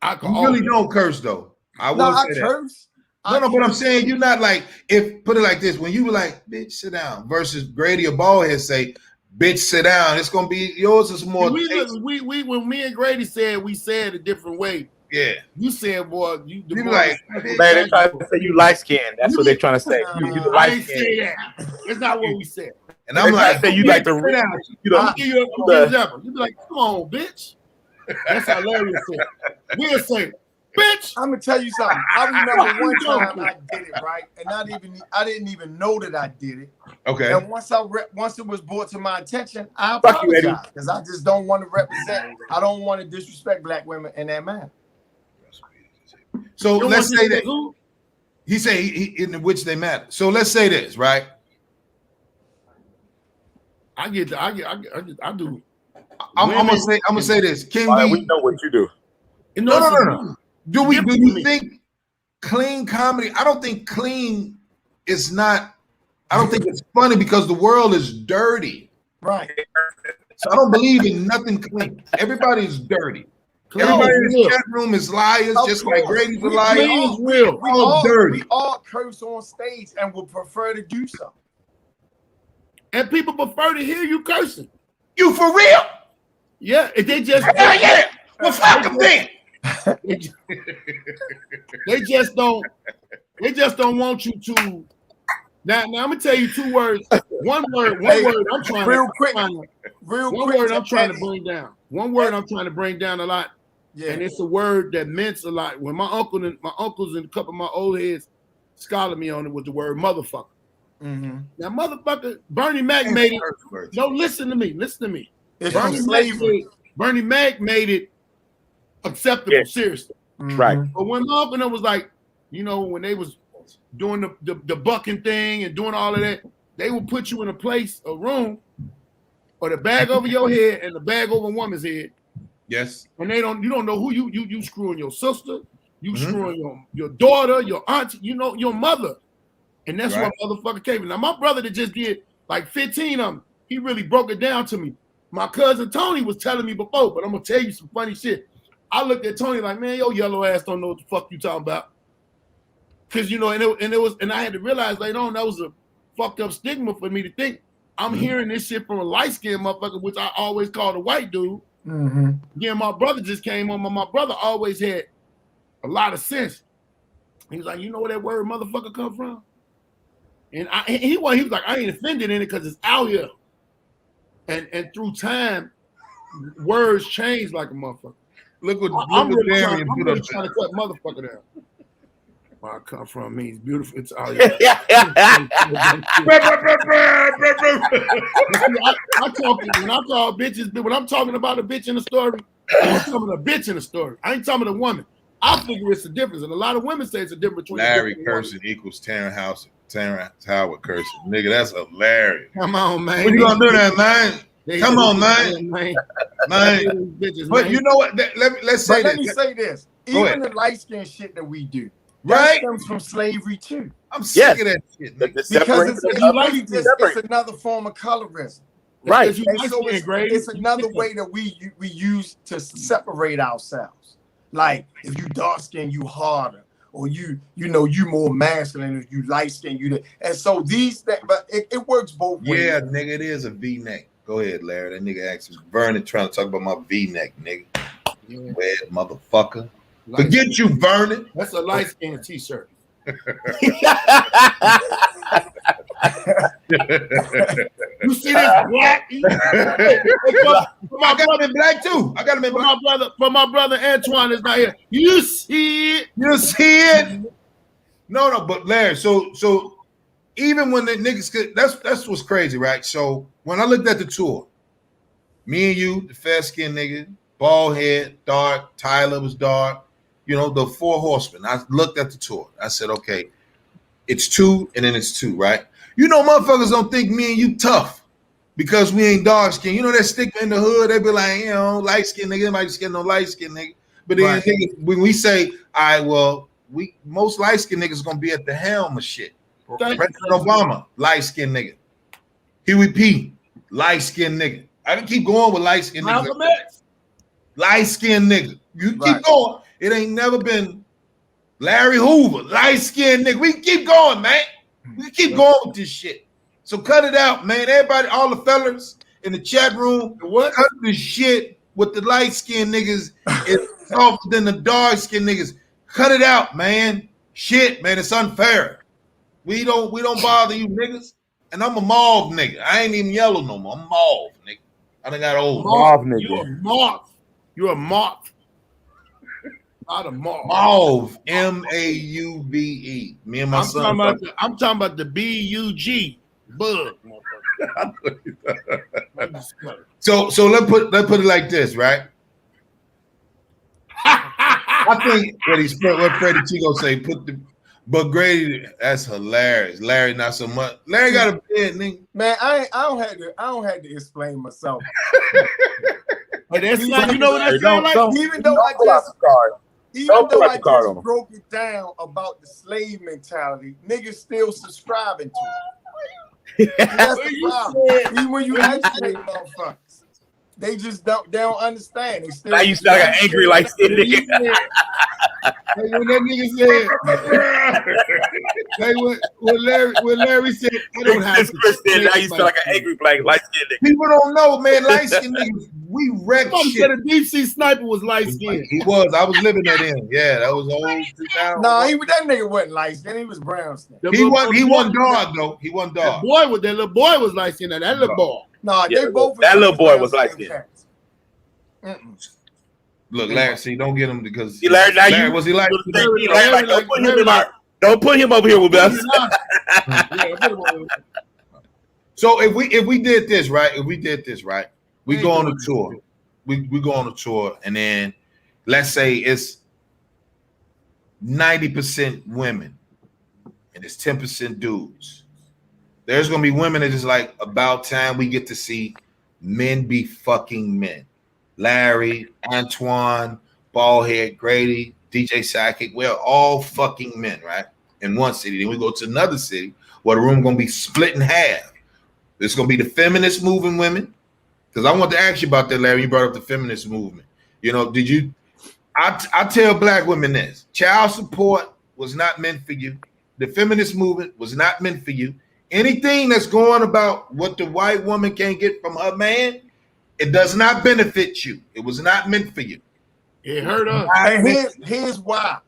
I can You really don't curse though. I No, will I say that. curse. No, but I'm saying you're not like, if put it like this, when you were like, bitch, sit down, versus Grady or Ballhead say, bitch, sit down, it's gonna be yours is more. We when me and Grady said, we said a different way. Yeah. You said, boy, you the You be more like, respectful- Man, they're trying to say you light skinned. That's what they're trying to say. You the I light ain't say skinned. that. That's not what we said. and I'm They're trying to like, say you like the sit down. you I'm know, gonna give you an example. You be like, come on, bitch. That's how Larry would say. We'll say, bitch. I'm gonna tell you something. I remember one time I did it right, and I didn't even know that I did it. Okay. And once it was brought to my attention, I Fuck you, Eddie. apologize because I just don't want to represent. I don't want to disrespect black women in that manner. So You let's want say to that who? he say he, in which they matter. So let's say this, right? I do. I'm gonna say this. Can we know what you do. No. Do Different you to me. think clean comedy? I don't think clean is not. I don't think it's funny because the world is dirty. Right. So I don't believe in nothing clean. Everybody's dirty. Clean Everybody is in real. the chat room is liars, Of just like course. Grady's a We- liar. Clean is real. Dirty. We all curse on stage and would prefer to do so. And people prefer to hear you cursing. You for real? Yeah, if they just Hell yeah. Well, fuck them then. they just don't want you to. Now I'm gonna tell you two words. One word I'm trying Real to quick. one Real word I'm quick. trying to bring down. One word I'm trying to bring down a lot. Yeah. And it's a word that meant a lot. When my uncles and a couple of my old heads scholar me on it was the word motherfucker. Mm-hmm. Now, motherfucker, Bernie Mac made it. No, listen to me. It's from Bernie slavery. Mac made it acceptable, Yeah. seriously. Right. But when my uncle was like, when they was doing the bucking thing and doing all of that, they would put you in a room, or the bag over your head and the bag over a woman's head. Yes. And you don't know who you screwing your sister, you screwing your daughter, your aunt, your mother. And that's Right. what motherfucker came. Now, my brother that just did like 15 of them, he really broke it down to me. My cousin Tony was telling me before, but I'm gonna tell you some funny shit. I looked at Tony like, man, your yellow ass don't know what the fuck you talking about. Cause and I had to realize later on that was a fucked up stigma for me to think. I'm hearing this shit from a light-skinned motherfucker, which I always called a white dude. Mm-hmm. Yeah, my brother just came on. My brother always had a lot of sense. He was like, you know where that word motherfucker come from? And he was like, I ain't offended in it because it's out here. And through time, words change like a motherfucker. Look what I'm really Darian put up. trying to cut motherfucker down. Where I come from means beautiful. It's out here. Yeah. When I'm talking about a bitch in a story, I'm talking about a bitch in a story. I ain't talking about a woman. I figure it's a difference, and a lot of women say it's a difference between Larry a bitch and a woman. cursing equals Terrence Howard cursing. Nigga, that's hilarious. Come on, man. What you gonna do that, man? Come on, man. man. Man. But you know what? Let's say Let me this. say this. Go Even the light skin shit that we do, Right? that stems from slavery too. I'm sick of that shit. The nigga. Because separation it's of really the just separate. it's another form of colorism. Right. Because you And so light-skinned, Grady. it's another way that we use to separate ourselves. Like if you dark skin, you harder, or you more masculine. If you light skin, and so but it works both ways. Yeah, nigga, it is a V-neck. Go ahead, Larry. That nigga actually Vernon trying to talk about my V-neck, nigga. Yeah. Red motherfucker. Light- Forget you, Vernon. That's a light skin t-shirt. You see this black? I got him in black too. I got him in black. But my brother Antoine is not here. You see it? You see it? No, but Larry, so even when the niggas could, that's what's crazy, right? So when I looked at the tour, me and you, the fair skinned nigga, bald head, dark, Tyler was dark, the four horsemen. I looked at the tour. I said, okay, it's two and then it's two, right? You know, motherfuckers don't think me and you tough because we ain't dark skin. You know that stigma in the hood. They be like, you know, light skin nigga, nobody skin no light skin nigga. But then niggas, when we say, all right, well, we most light skin niggas gonna be at the helm of shit. President Obama, light skin nigga. Huey P, light skin nigga. I can keep going with light skin niggas. Light skin nigga. You keep going. It ain't never been Larry Hoover, light skin nigga. We can keep going, man. We can keep going with this shit. So cut it out, man. Everybody, all the fellas in the chat room, cut this shit with the light skin niggas. It's softer than the dark skin niggas. Cut it out, man. Shit, man. It's unfair. We don't bother you niggas. And I'm a mauve nigga. I ain't even yellow no more. I'm mauve, nigga. I done got old. Mauve nigga. You're a moth. You're a moth. Not a moth. Mauve. M-A-U-V-E. Me and my son. I'm talking about the B-U-G. Bug. So let's put it like this, right? I think what Freddie Chico say, but Grady, that's hilarious. Larry, not so much. Larry got a bed, nigga. Man, I don't have to explain myself. But that's not, you know what that sound like? Even though I just broke it down about the slave mentality, niggas still subscribing to it. That's the problem. Even when you educate motherfuckers, they just don't understand. They still now you sound like an angry light skinned nigga. When that nigga said, when Larry said, I don't have to. Now you sound like an angry black light skinned nigga. People don't know, man. Light skinned niggas, we wreck shit. Said a deep sea sniper was light skinned. He was. I was living that in. Yeah, that was old 2000. No, that nigga wasn't light skinned. He was brown skinned. He wasn't dark though. He wasn't dark. That little boy was light skinned. That little boy. No, they both. That little boy was light skinned. Look, Larry, see, don't get him because Larry, was he like? Don't put him over here with us. So if we did this right, we go on a tour. We go on a tour, and then let's say it's 90% women and it's 10% dudes. There's gonna be women that is like, about time we get to see men be fucking men. Larry, Antoine, Ballhead, Grady, DJ Psychic, we're all fucking men, right? In one city. Then we go to another city where the room gonna be split in half. There's gonna be the feminist moving women. Because I want to ask you about that, Larry. You brought up the feminist movement. You know, I tell black women this: child support was not meant for you. The feminist movement was not meant for you. Anything that's going about what the white woman can't get from her man, it does not benefit you. It was not meant for you. It hurt us. And here's why.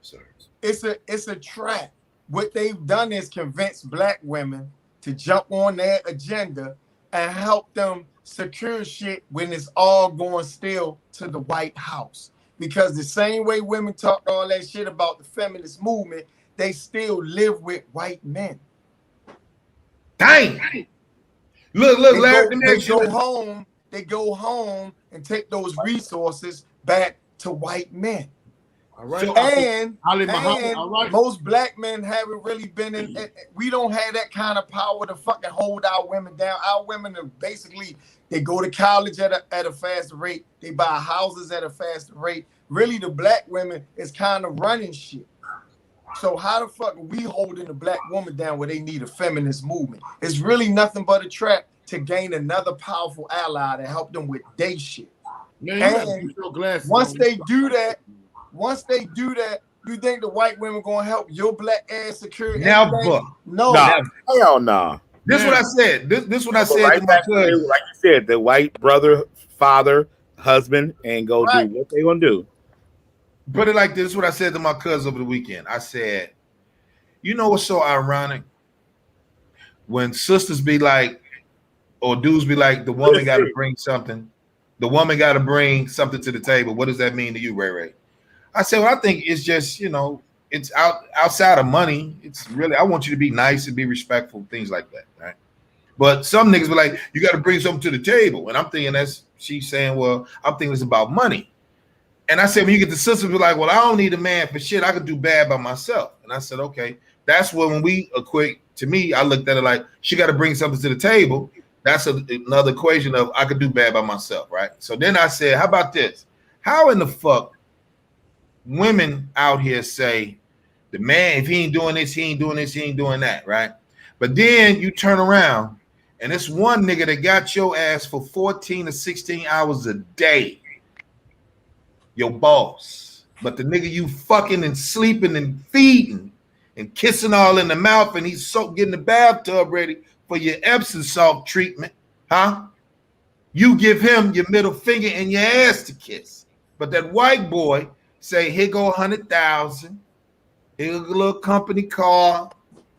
Sorry. It's a trap. What they've done is convince black women to jump on their agenda and help them secure shit when it's all going still to the White House. Because the same way women talk all that shit about the feminist movement, they still live with white men. Dang. Look, Larry. They go home and take those resources back to white men. All right. And most black men haven't really been in. We don't have that kind of power to fucking hold our women down. Our women are basically, they go to college at a faster rate. They buy houses at a faster rate. Really, the black women is kind of running shit. So how the fuck are we holding the black woman down where they need a feminist movement? It's really nothing but a trap to gain another powerful ally to help them with their shit. And once they do that, you think the white women gonna help your black ass secure? Never. No. Hell no. This is what I said. This what I said to my cousin. Like you said, the white brother, father, husband, and go do what they gonna do. Put it like this. This is what I said to my cousin over the weekend. I said, you know what's so ironic? When sisters be like, or dudes be like, the woman got to bring something. The woman got to bring something to the table. What does that mean to you, Ray Ray? I said, well, I think it's just, you know, it's outside of money. It's really, I want you to be nice and be respectful, things like that, right? But some niggas be like, you got to bring something to the table. And I'm thinking she's saying, well, I'm thinking it's about money. And I said, when you get the sisters be like, well, I don't need a man for shit. I could do bad by myself. And I said, okay, that's when we equate to me, I looked at it like she got to bring something to the table. That's another equation of I could do bad by myself, right? So then I said, how about this? How in the fuck women out here say the man, if he ain't doing this, he ain't doing this, he ain't doing that, right? But then you turn around and it's one nigga that got your ass for 14 to 16 hours a day, your boss. But the nigga you fucking and sleeping and feeding and kissing all in the mouth, and he's getting the bathtub ready for your Epsom salt treatment, huh? You give him your middle finger and your ass to kiss. But that white boy say, here go 100,000, here's a little company car,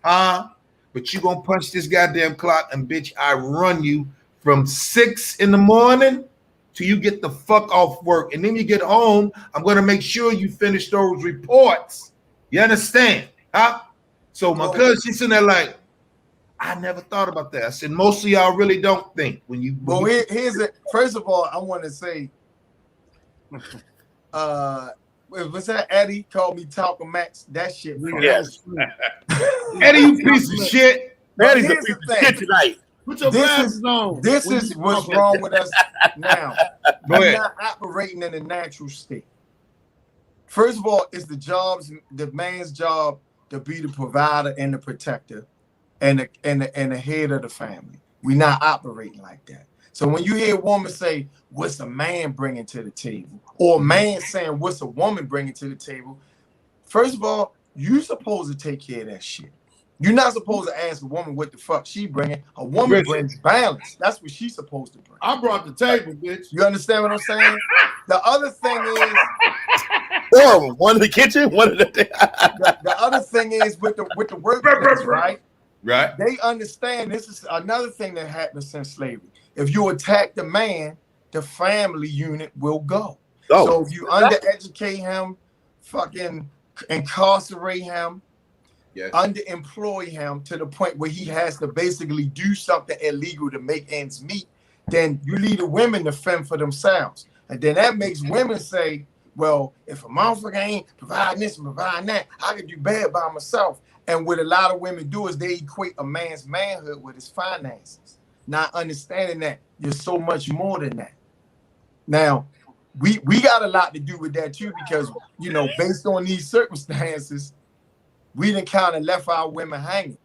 huh? But you gonna punch this goddamn clock, and bitch, I run you from 6 in the morning till you get the fuck off work. And then you get home, I'm gonna make sure you finish those reports. You understand? Huh? So my cousin, she's sitting there like, I never thought about that. I said, most of y'all really don't think when you. Well, here's it. First of all, I want to say, was that Eddie called me Talking Max? That shit. Yes. Eddie, you piece of shit. Eddie's a piece of shit tonight. Put your glasses on. This is what's wrong with us now. Go ahead. We're not operating in a natural state. First of all, it's the man's job to be the provider and the protector and the head of the family. We're not operating like that. So when you hear a woman say, what's a man bringing to the table? Or a man saying, what's a woman bringing to the table? First of all, you're supposed to take care of that shit. You're not supposed to ask a woman what the fuck she bringing. A woman brings balance. That's what she's supposed to bring. I brought the table, bitch. You understand what I'm saying? The other thing is, one in the kitchen, one in the other thing is with the workplace, right? Right. They understand this is another thing that happened since slavery. If you attack the man, the family unit will go. So if you undereducate him, fucking incarcerate him, underemploy him to the point where he has to basically do something illegal to make ends meet, then you leave the women to fend for themselves. And then that makes women say, well, if a motherfucker ain't providing this and providing that, I can do bad by myself. And what a lot of women do is they equate a man's manhood with his finances, not understanding that you're so much more than that. Now, we got a lot to do with that too, because, you know, based on these circumstances, we done kind of left our women hanging,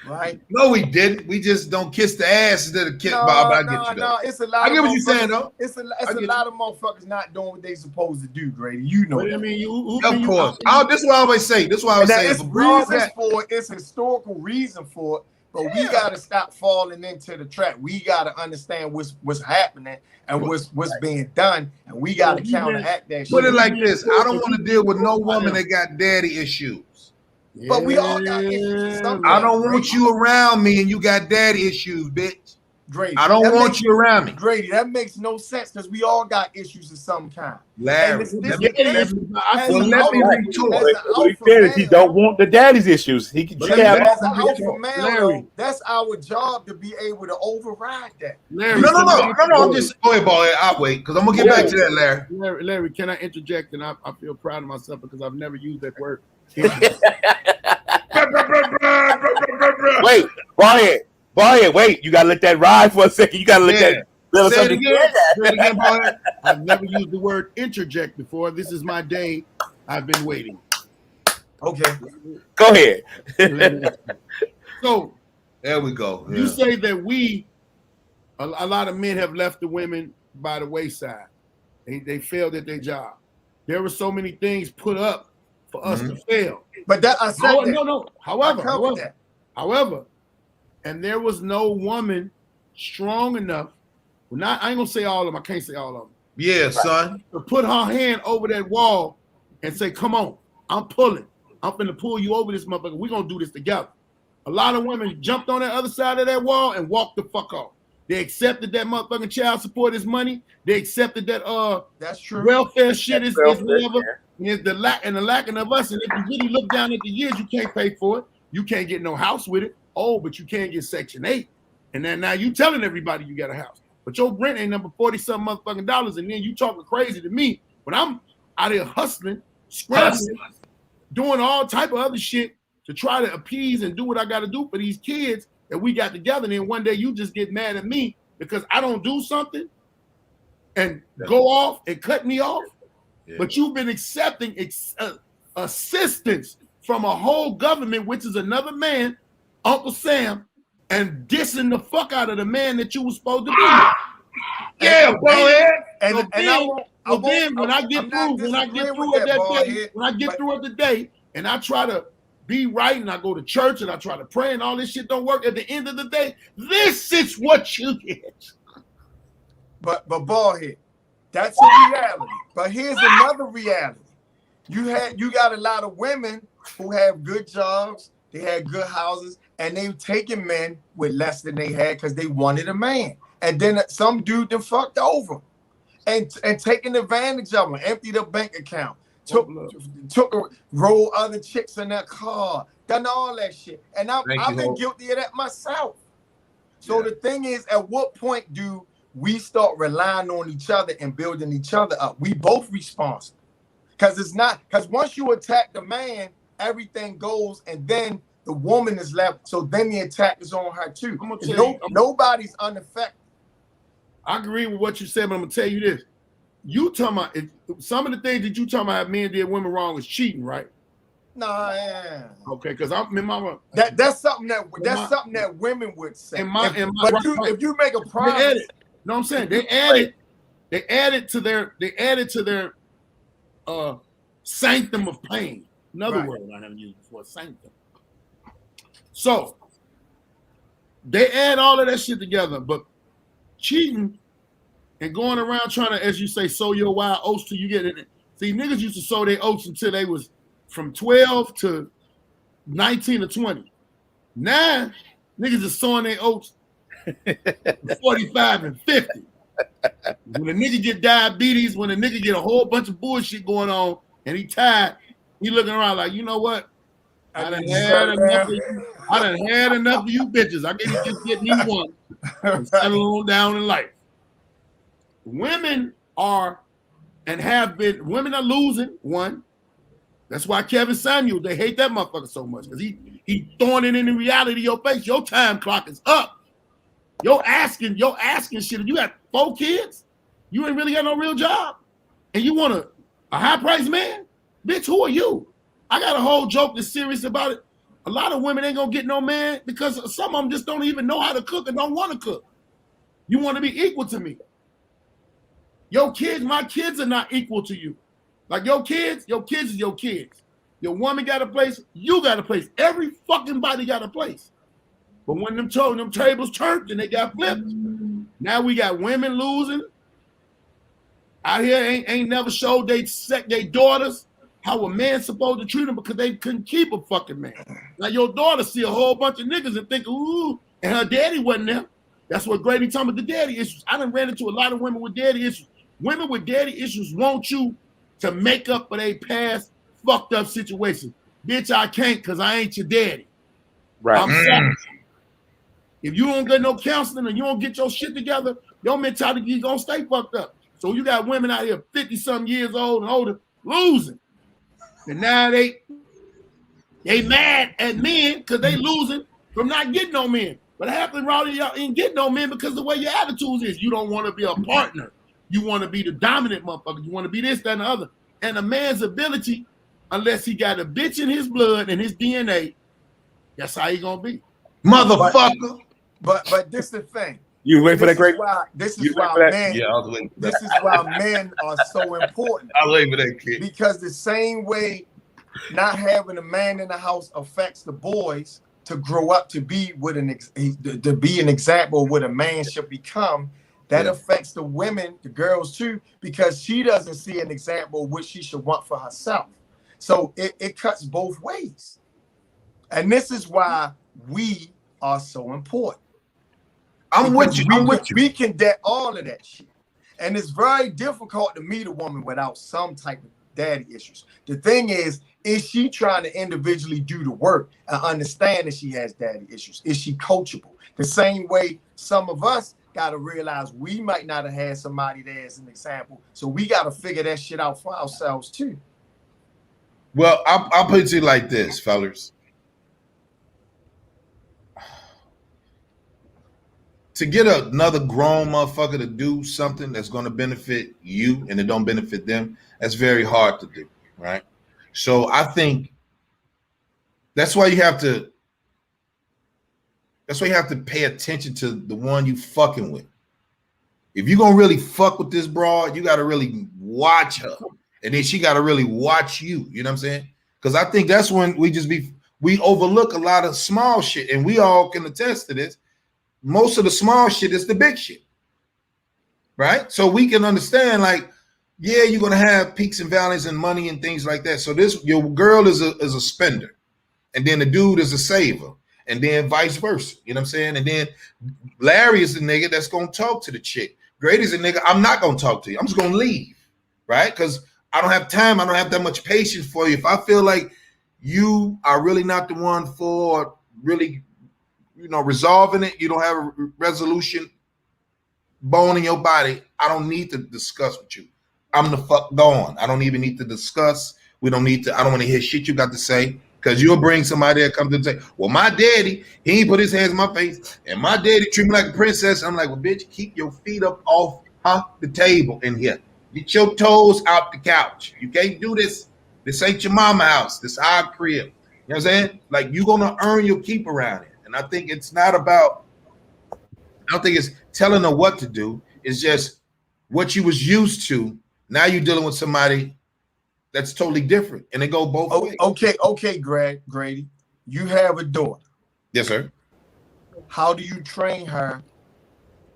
right? No, we didn't. We just don't kiss the ass instead of kiss Bob. I get you though. No, it's a lot. I get what you're saying though. It's a lot of motherfuckers not doing what they supposed to do, Grady. You know. I mean, of course. This is what I always say. This is what I always say. It's reasons for it. It's historical reason for it. But we got to stop falling into the trap. We got to understand what's happening and what's being done, and we got to counteract that shit. Put it like this: I don't want to deal with no woman that got daddy issues. But we all got issues. I don't want you around me and you got daddy issues, bitch. Grady, I don't want you around me. Grady, that makes no sense because we all got issues of some kind. Larry, let me retort. What he said is he don't want the daddy's issues. He can that's our job to be able to override that. Larry, no. I'm just go ahead, boy. I'll wait because I'm gonna get back to that, Larry. Larry, can I interject? And I feel proud of myself because I've never used that word. Wait, Brian, wait. You gotta let that ride for a second. You gotta let that. Say it again, Brian. I've never used the word interject before. This is my day. I've been waiting. Okay, go ahead. So there we go. You say that a lot of men have left the women by the wayside. They failed at their job. There were so many things put up for us to fail. But that I said no. However, and there was no woman strong enough. Well, I ain't gonna say all of them. I can't say all of them. Yeah, son. To put her hand over that wall and say, "Come on, I'm pulling. I'm finna pull you over this motherfucker. We're gonna do this together." A lot of women jumped on that other side of that wall and walked the fuck off. They accepted that motherfucking child support is money. They accepted that that's true. Welfare shit is whatever. And the lacking of us. And if you really look down at the years, you can't pay for it. You can't get no house with it. Oh, but you can't get Section 8. And then now you telling everybody you got a house. But your rent ain't number 40-something motherfucking dollars. And then you talking crazy to me when I'm out here hustling, scrapping, doing all type of other shit to try to appease and do what I got to do for these kids that we got together. And then one day you just get mad at me because I don't do something and go off and cut me off. Yeah. But you've been accepting assistance from a whole government, which is another man, Uncle Sam, and dissing the fuck out of the man that you were supposed to be. Yeah, boy. And then when I get through at the day, and I try to be right, and I go to church, and I try to pray, and all this shit don't work. At the end of the day, this is what you get. But Ballhead, that's a reality. But here's another reality. You got a lot of women who have good jobs, they had good houses, and they've taken men with less than they had because they wanted a man. And then some dude then fucked over and taking advantage of them, emptied their bank account, rolled other chicks in their car, done all that shit. And I've been guilty of that myself. So the thing is, at what point do we start relying on each other and building each other up? We both responsible. Because once you attack the man, everything goes, and then the woman is left. So then the attack is on her too. Nobody's unaffected. I agree with what you said, but I'm gonna tell you this: you talking about some of the things that you talking about men did women wrong is cheating, right? Nah, yeah. Okay, because I'm in my that's something that women would say. If you make a promise, no, I'm saying they added to their sanctum of pain. Another word I haven't used before, sanctum. So they add all of that shit together, but cheating and going around trying to, as you say, sow your wild oats till you get it. See, niggas used to sow their oats until they was from 12 to 19 or 20. Now, niggas are sowing their oats 45 and 50. When a nigga get diabetes, when a nigga get a whole bunch of bullshit going on and he tired, he looking around like, you know what? I done had enough of you bitches. I can just get me one and settle on down in life. Women are and have been, women are losing, one. That's why Kevin Samuels, they hate that motherfucker so much, because he throwing it in the reality of your face. Your time clock is up. You're asking shit. You got 4 kids, you ain't really got no real job, and you want a high-priced man? Bitch, who are you? I got a whole joke that's serious about it. A lot of women ain't gonna get no man because some of them just don't even know how to cook and don't want to cook. You want to be equal to me. Your kids, my kids are not equal to you. Like your kids is your kids. Your woman got a place, you got a place. Every fucking body got a place. But when them tables turned and they got flipped, now we got women losing. Out here ain't never showed they daughters how a man's supposed to treat them because they couldn't keep a fucking man. Now your daughter see a whole bunch of niggas and think, ooh, and her daddy wasn't there. That's what Grady talking about, the daddy issues. I done ran into a lot of women with daddy issues. Women with daddy issues want you to make up for their past fucked up situation. Bitch, I can't because I ain't your daddy. Right. I'm sorry. If you don't get no counseling and you don't get your shit together, your mentality is gonna stay fucked up. So you got women out here 50-something years old and older losing. And now they mad at men because they losing from not getting no men. But happily, Rowdy, y'all ain't getting no men because the way your attitude is. You don't want to be a partner. You want to be the dominant motherfucker. You want to be this, that, and the other. And a man's ability, unless he got a bitch in his blood and his DNA, that's how he gonna be. Motherfucker. But this is the thing. You wait for that great. This is why men are so important. I was waiting for that kid. Because the same way not having a man in the house affects the boys to grow up to be an example of what a man should become, that affects the women, the girls too, because she doesn't see an example of what she should want for herself. So it cuts both ways. And this is why we are so important. I'm with you. We can get all of that shit. And it's very difficult to meet a woman without some type of daddy issues. The thing is she trying to individually do the work and understand that she has daddy issues? Is she coachable? The same way some of us got to realize we might not have had somebody there as an example. So we got to figure that shit out for ourselves too. Well, I'll put it to you like this, fellas. to get another grown motherfucker to do something that's going to benefit you and it don't benefit them, that's very hard to do, right? So I think that's why you have to pay attention to the one you fucking with. If you're gonna really fuck with this broad, you gotta really watch her, and then she gotta really watch you. You know what I'm saying? Because I think that's when we overlook a lot of small shit, and we all can attest to this. Most of the small shit is the big shit, right? So we can understand, like, yeah, you're gonna have peaks and valleys and money and things like that. So your girl is a spender, and then the dude is a saver, and then vice versa. You know what I'm saying? And then Larry is the nigga that's gonna talk to the chick. Grady's a nigga, I'm not gonna talk to you. I'm just gonna leave, right? Because I don't have time. I don't have that much patience for you. If I feel like you are really not the one for really, resolving it, you don't have a resolution bone in your body, I don't need to discuss with you. I'm the fuck gone. I don't even need to discuss. I don't want to hear shit you got to say. Because you'll bring somebody that comes and say, well, my daddy, he ain't put his hands in my face, and my daddy treat me like a princess. I'm like, well, bitch, keep your feet up off the table in here. Get your toes out the couch. You can't do this. This ain't your mama house. This our crib. You know what I'm saying? Like, you're going to earn your keep around it. And I think it's not about, I don't think it's telling her what to do. It's just what you was used to. Now you're dealing with somebody that's totally different, and they go both ways. Okay, Grady, you have a daughter. Yes, sir. How do you train her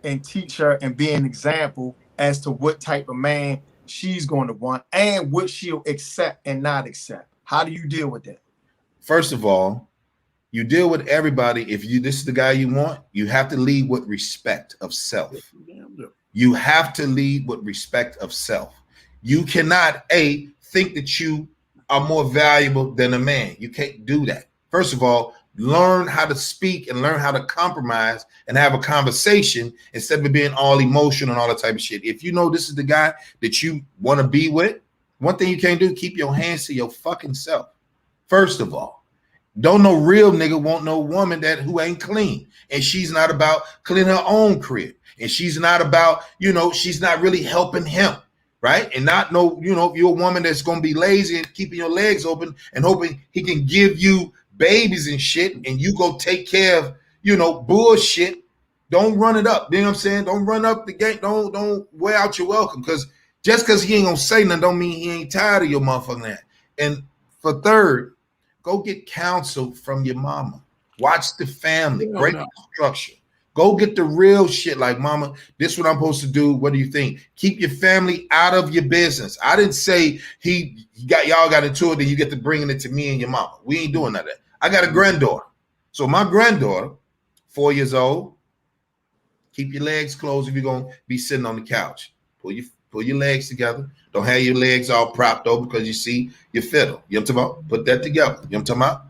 and teach her and be an example as to what type of man she's going to want and what she'll accept and not accept? How do you deal with that? First of all, you deal with everybody. If this is the guy you want, you have to lead with respect of self. You have to lead with respect of self. You cannot, think that you are more valuable than a man. You can't do that. First of all, learn how to speak and learn how to compromise and have a conversation instead of being all emotional and all that type of shit. If you know this is the guy that you want to be with, one thing you can't do, keep your hands to your fucking self. First of all, don't no real nigga want no woman who ain't clean. And she's not about cleaning her own crib. And she's not about, she's not really helping him. Right? And not if you're a woman that's going to be lazy and keeping your legs open and hoping he can give you babies and shit and you go take care of, bullshit. Don't run it up. You know what I'm saying? Don't run up the gate. Don't wear out your welcome. Because just because he ain't going to say nothing don't mean he ain't tired of your motherfucking ass. And for third, go get counsel from your mama. Watch the family. Break the structure. Go get the real shit. Like, mama, this is what I'm supposed to do. What do you think? Keep your family out of your business. I didn't say y'all got into it and you get to bringing it to me and your mama. We ain't doing none of that. I got a granddaughter. So my granddaughter, 4 years old, keep your legs closed if you're going to be sitting on the couch. Pull your legs together. Don't have your legs all propped over because you see your fiddle. You know what I'm talking about? Put that together. You know what I'm talking about?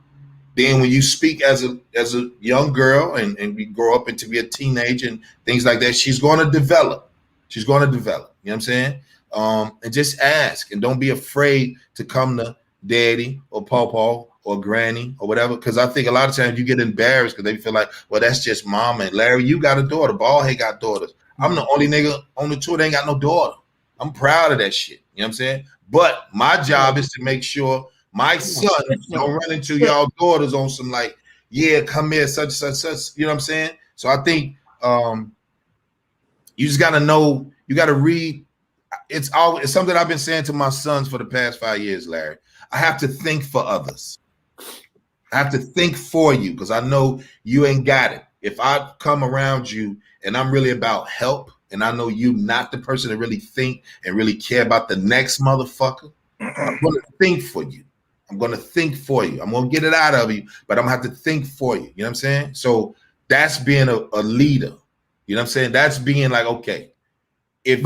Then when you speak as a young girl and we grow up into be a teenager and things like that, she's going to develop. You know what I'm saying? And just ask and don't be afraid to come to daddy or pawpaw or granny or whatever. Because I think a lot of times you get embarrassed because they feel like, well, that's just mama. And Larry, you got a daughter. Ballhead got daughters. I'm the only nigga on the tour that ain't got no daughter. I'm proud of that shit. You know what I'm saying? But my job is to make sure my son don't run into y'all daughters on some like, yeah, come here, such. You know what I'm saying? So I think you just got to know, you got to read. It's something I've been saying to my sons for the past 5 years, Larry. I have to think for others. I have to think for you because I know you ain't got it. If I come around you and I'm really about help and I know you not the person to really think and really care about the next motherfucker, I'm going to think for you. I'm going to think for you. I'm going to get it out of you, but I'm going to have to think for you. You know what I'm saying? So that's being a leader. You know what I'm saying? That's being like, okay. You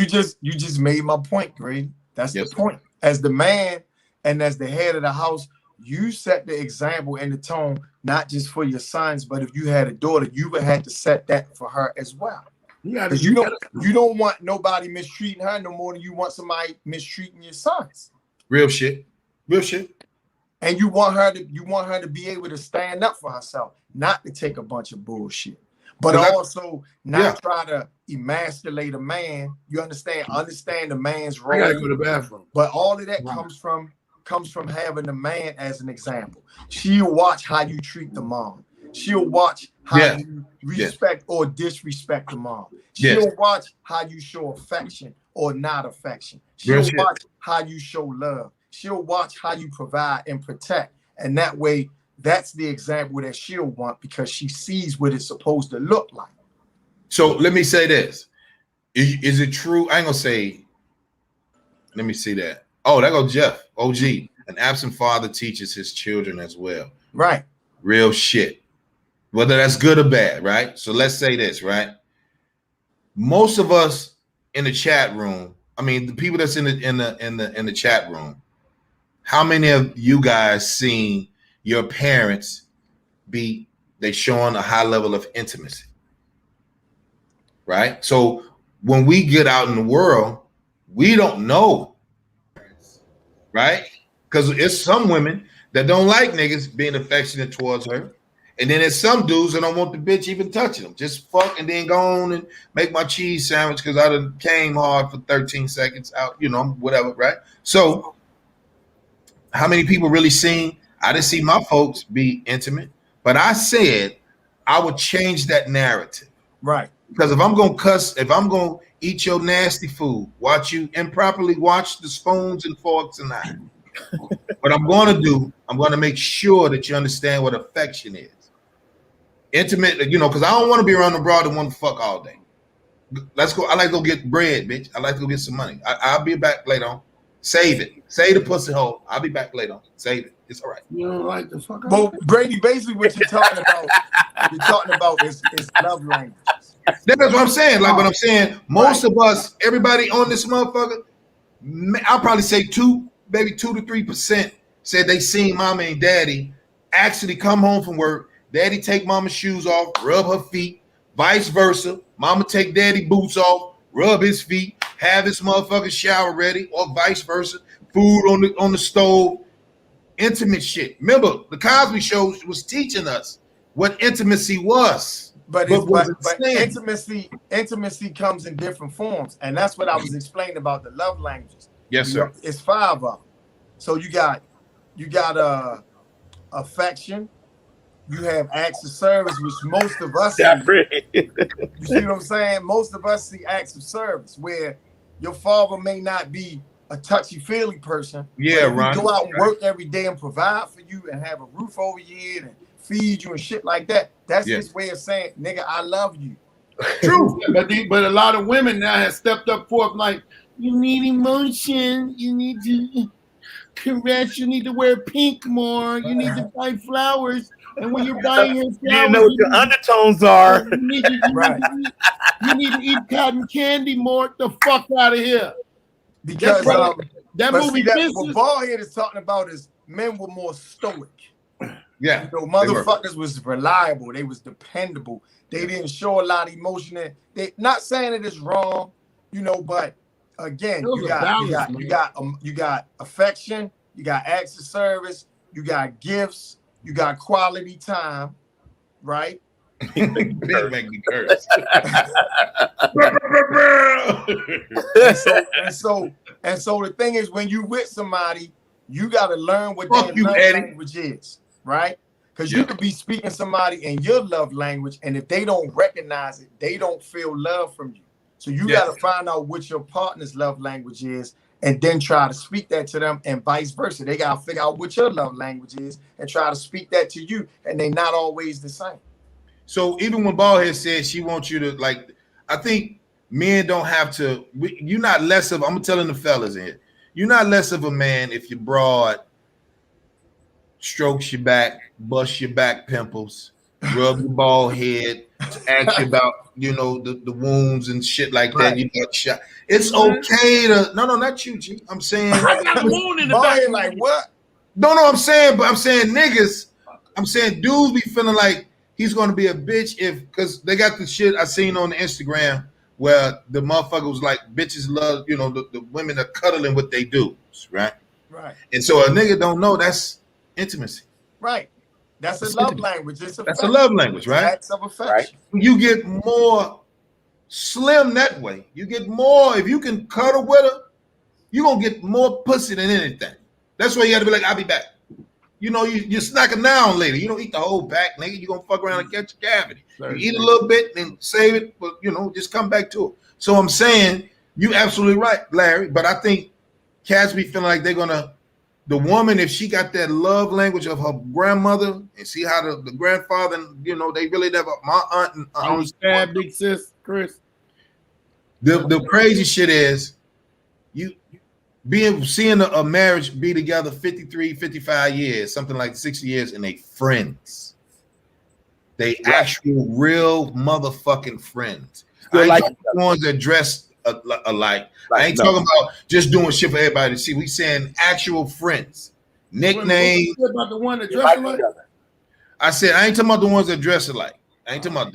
just made my point, Grady. That's yes, the point. As the man and as the head of the house, you set the example and the tone, not just for your sons, but if you had a daughter, you would have to set that for her as well. Because you don't want nobody mistreating her no more than you want somebody mistreating your sons. Real shit. And you want her to be able to stand up for herself, not to take a bunch of bullshit. but also not try to emasculate a man. You understand the man's role. I gotta go to the bathroom. But all of that comes from having the man as an example. She'll watch how you treat the mom. She'll watch how you respect or disrespect the mom. She'll watch how you show affection or not affection. She'll watch how you show love. She'll watch how you provide and protect. And that way, that's the example that she'll want because she sees what it's supposed to look like. So let me say this. Is it true? I ain't gonna say, let me see that. Oh, there goes Jeff, OG. An absent father teaches his children as well. Right. Real shit. Whether that's good or bad, right? So let's say this, right? Most of us in the chat room, I mean, the people that's in the chat room, how many of you guys seen your parents they showing a high level of intimacy? Right? So when we get out in the world, we don't know, right? Because it's some women that don't like niggas being affectionate towards her. And then there's some dudes that don't want the bitch even touching them. Just fuck and then go on and make my cheese sandwich because I done came hard for 13 seconds out, you know, whatever, right? So how many people really seen? I didn't see my folks be intimate, but I said I would change that narrative. Right. Because if I'm going to cuss, if I'm going to eat your nasty food, watch you improperly watch the spoons and forks and knives. What I'm going to do, I'm going to make sure that you understand what affection is. Intimate, you know, because I don't want to be around the broad and want to fuck all day. Let's go. I like to go get bread, bitch. I like to go get some money. I'll be back later on. Save it. Save the pussy hole. I'll be back later on. Save it. It's all right. You don't like the fuck. Well, Brady, basically what you're talking about is love languages. That's what I'm saying. Like what I'm saying, most of us, everybody on this motherfucker, I'll probably say 2 to 3% said they seen mama and daddy actually come home from work. Daddy take mama's shoes off, rub her feet, vice versa. Mama take daddy boots off, rub his feet, have his motherfucking shower ready, or vice versa. Food on the stove, intimate shit. Remember, the Cosby Show was teaching us what intimacy was. But intimacy comes in different forms, and that's what I was explaining about the love languages. Yes, sir. It's 5 of them. So you got affection. You have acts of service, which most of us see. You see what I'm saying? Most of us see acts of service where your father may not be a touchy-feely person. Yeah, right. Go out and work every day and provide for you and have a roof over your head and feed you and shit like that. That's his way of saying, nigga, I love you. True. But a lot of women now have stepped up forth like, you need emotion, you need to caress, you need to wear pink more, you need to buy flowers. And when you're buying your flowers, you know what your undertones are. You need to eat cotton candy more. Get the fuck out of here. Because that movie business. What Ballhead is talking about is men were more stoic. Yeah. You know, motherfuckers was reliable. They was dependable. They didn't show a lot of emotion. They not saying it is wrong, you know, but again, you got affection, you got acts of service, you got gifts. You got quality time, right? Make me curse. and so the thing is, when you with somebody, you got to learn what their love language is, right? Because you could be speaking somebody in your love language, and if they don't recognize it, they don't feel love from you. So you got to find out what your partner's love language is, and then try to speak that to them, and vice versa. They got to figure out what your love language is and try to speak that to you, and they're not always the same. So even when Ballhead said she wants you to, like, I think men don't have to, you're not less of, I'm telling the fellas in here, you're not less of a man if your broad strokes your back, bust your back pimples, rub your bald head, ask you about, you know, the wounds and shit like that. You got shot. It's okay to not you, G. I'm saying I got a wound in the back. Like what? No, I'm saying niggas. I'm saying dudes be feeling like he's gonna be a bitch because they got the shit I seen on the Instagram where the motherfucker was like, bitches love, you know, the women are cuddling with they dudes, right? Right. And so a nigga don't know that's intimacy. Right. That's a love language. It's That's a love language, right? Acts of affection. Right. You get more slim that way. You get more if you can cuddle with her. You're gonna get more pussy than anything. That's why you gotta be like, I'll be back. You know, you snack them down later. You don't eat the whole pack, nigga. You're gonna fuck around and catch a cavity. You eat a little bit and save it, but you know, just come back to it. So I'm saying you absolutely right, Larry. But I think cats be feeling like they're gonna, the woman, if she got that love language of her grandmother and see how the grandfather, you know, they really never, my aunt and Understand, big sis, Chris. The crazy shit is seeing a marriage be together 53, 55 years, something like 60 years, and they friends. They actual real motherfucking friends. I ain't talking about the ones that dress alike. I ain't talking about just doing shit for everybody to see. We saying actual friends. Nicknames. What about the one that dress alike? I said I ain't talking about the ones that dress alike. I ain't talking about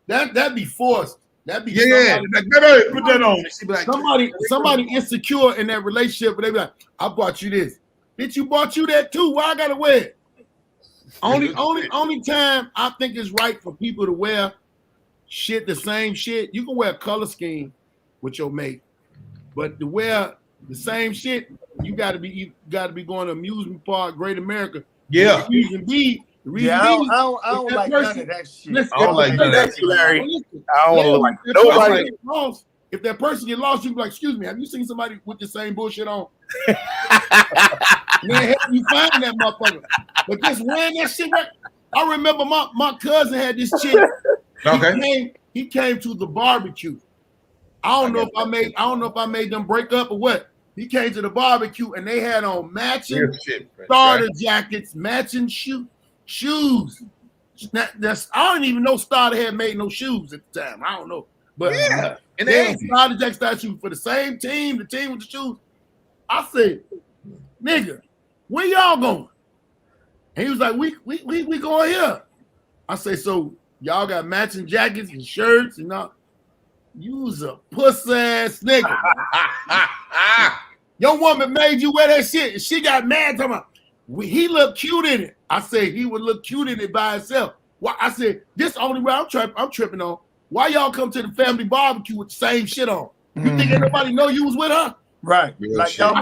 that. That'd be forced. That'd be like, baby, put that on. Like, somebody insecure in that relationship, but they be like, I bought you this. Bitch, you bought you that too. Why I gotta wear it? Only time I think it's right for people to wear shit, the same shit. You can wear a color scheme with your mate, but to wear the same shit, you gotta be going to amusement park, Great America. Yeah. The reason I don't like none of that shit. Listen, I don't like none of that shit, Larry. I don't want to look like nobody. If that person get lost, you be like, excuse me, have you seen somebody with the same bullshit on? Man, help you find that motherfucker. But just wearing that shit, I remember my cousin had this chick. Okay. He came to the barbecue. I don't know if I made them break up or what. He came to the barbecue and they had on matching starter jackets, matching shoes. I don't even know Starter had made no shoes at the time. I don't know. But and they Starter Jack starter shoes for the same team, the team with the shoes. I said, nigga, where y'all going? And he was like, we going here. I say, so y'all got matching jackets and shirts and all. You's a pussy ass nigga. Your woman made you wear that shit and she got mad talking about, he looked cute in it. I said he would look cute in it by himself. Why? I said this only way I'm tripping on. Why y'all come to the family barbecue with the same shit on? You think everybody know you was with her? Right. Real like shit. y'all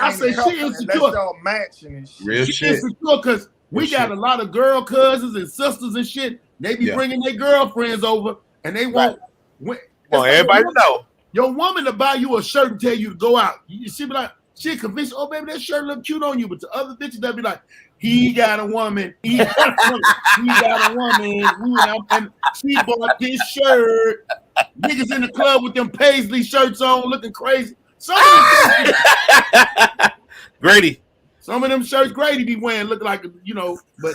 I said she insecure. Y'all matching and shit. Real she shit. insecure because we got a lot of girl cousins and sisters and shit. They be bringing their girlfriends over and they want. Well, everybody know. Your woman to buy you a shirt and tell you to go out. She be like, she convinced, oh baby, that shirt look cute on you. But the other bitches that be like, he got a woman. He got a woman. And she bought this shirt. Niggas in the club with them paisley shirts on, looking crazy. Grady. Some of them shirts Grady be wearing look like, you know, but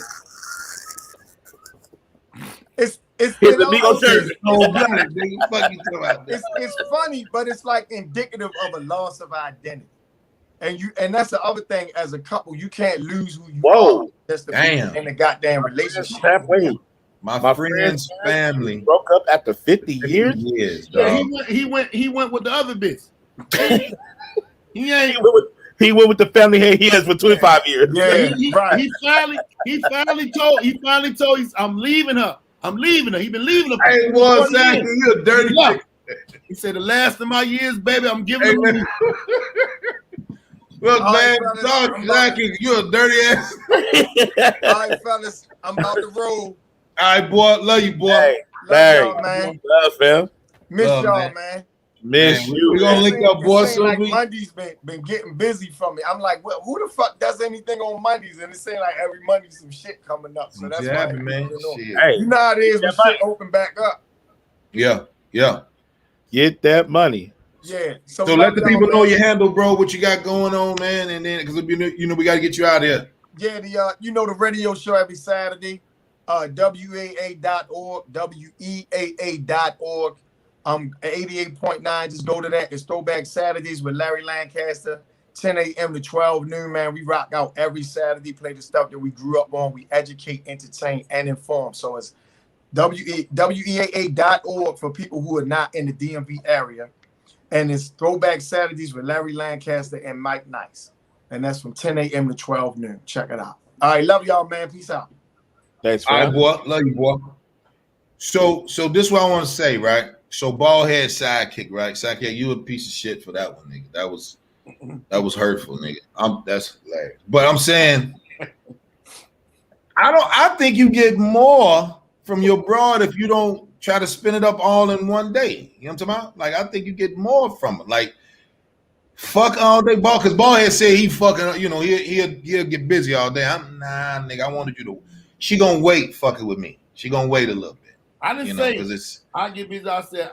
it's illegal shirt. It's funny, but it's like indicative of a loss of identity. And that's the other thing, as a couple, you can't lose who you are. That's the people in the goddamn relationship. Halfway. My friend's family broke up after 50 years. Yeah, he went with the other bitch. He went with the family he has for 25 years. Yeah, right. He finally told I'm leaving her. He been leaving her. Hey, boy, Zach, you a dirty chick. He said the last of my years, baby, I'm giving her. Look, man, Zach, you a dirty ass. All right, fellas, I'm about to roll. All right, boy. Love you, boy. Hey, Love y'all, man. Love, fam. Miss Love, y'all, man. Miss you. We're gonna link up, boy. So like Monday's been getting busy for me. I'm like, well, who the fuck does anything on Mondays? And it seems like every Monday some shit coming up. So that's why, man. Hey, you know how it is when shit open back up. Yeah. Get that money. Yeah. So let the people know your handle, bro. What you got going on, man, and then because we got to get you out of here. Yeah, the radio show every Saturday, WAA.org, WEAA.org. 88.9. Just go to that. It's Throwback Saturdays with Larry Lancaster, 10 a.m. to 12 noon. Man, we rock out every Saturday. Play the stuff that we grew up on. We educate, entertain, and inform. So it's WEAA.org for people who are not in the DMV area. And it's Throwback Saturdays with Larry Lancaster and Mike Nice. And that's from 10 a.m. to 12 noon. Check it out. All right. Love y'all, man. Peace out. Thanks, All right, fam. boy. Love you, boy. So this is what I want to say, right? So bald head sidekick, right? Sidekick, you a piece of shit for that one, nigga. That was hurtful, nigga. That's hilarious. But I'm saying, I think you get more from your broad if you don't try to spin it up all in one day. You know what I'm talking about? Like, I think you get more from it. Like, fuck all day ball, because Ballhead said he fucking, you know, he'll get busy all day. Nah, nigga, I wanted you to. She gonna wait fucking with me. She gonna wait a little bit. I didn't say because it's. I get busy. I said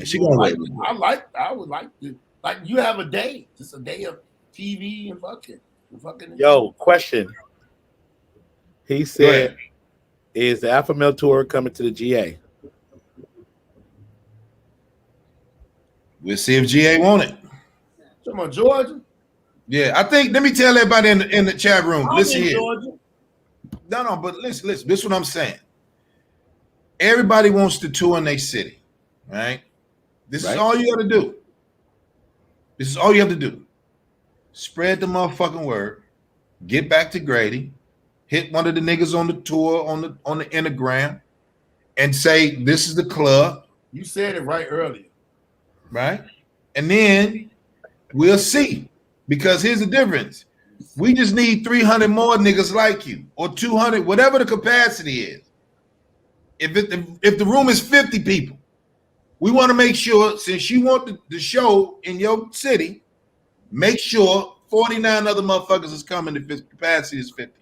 She gonna wait. I would like to, like, you have a day, just a day of TV and fucking. Yo, question. He said, "Is the Alpha Male tour coming to the GA?" We'll see if GA want it. Come on, Georgia. Yeah, I think. Let me tell everybody in the chat room. Listen here. Georgia. No, but listen. This is what I'm saying. Everybody wants to tour in their city, right? This is all you got to do. This is all you have to do. Spread the motherfucking word. Get back to Grady. Hit one of the niggas on the tour on the Instagram, and say this is the club. You said it right earlier, right? And then we'll see. Because here's the difference. We just need 300 more niggas like you, or 200, whatever the capacity is. If the room is 50 people, we want to make sure, since you want the show in your city, make sure 49 other motherfuckers is coming if its capacity is 50.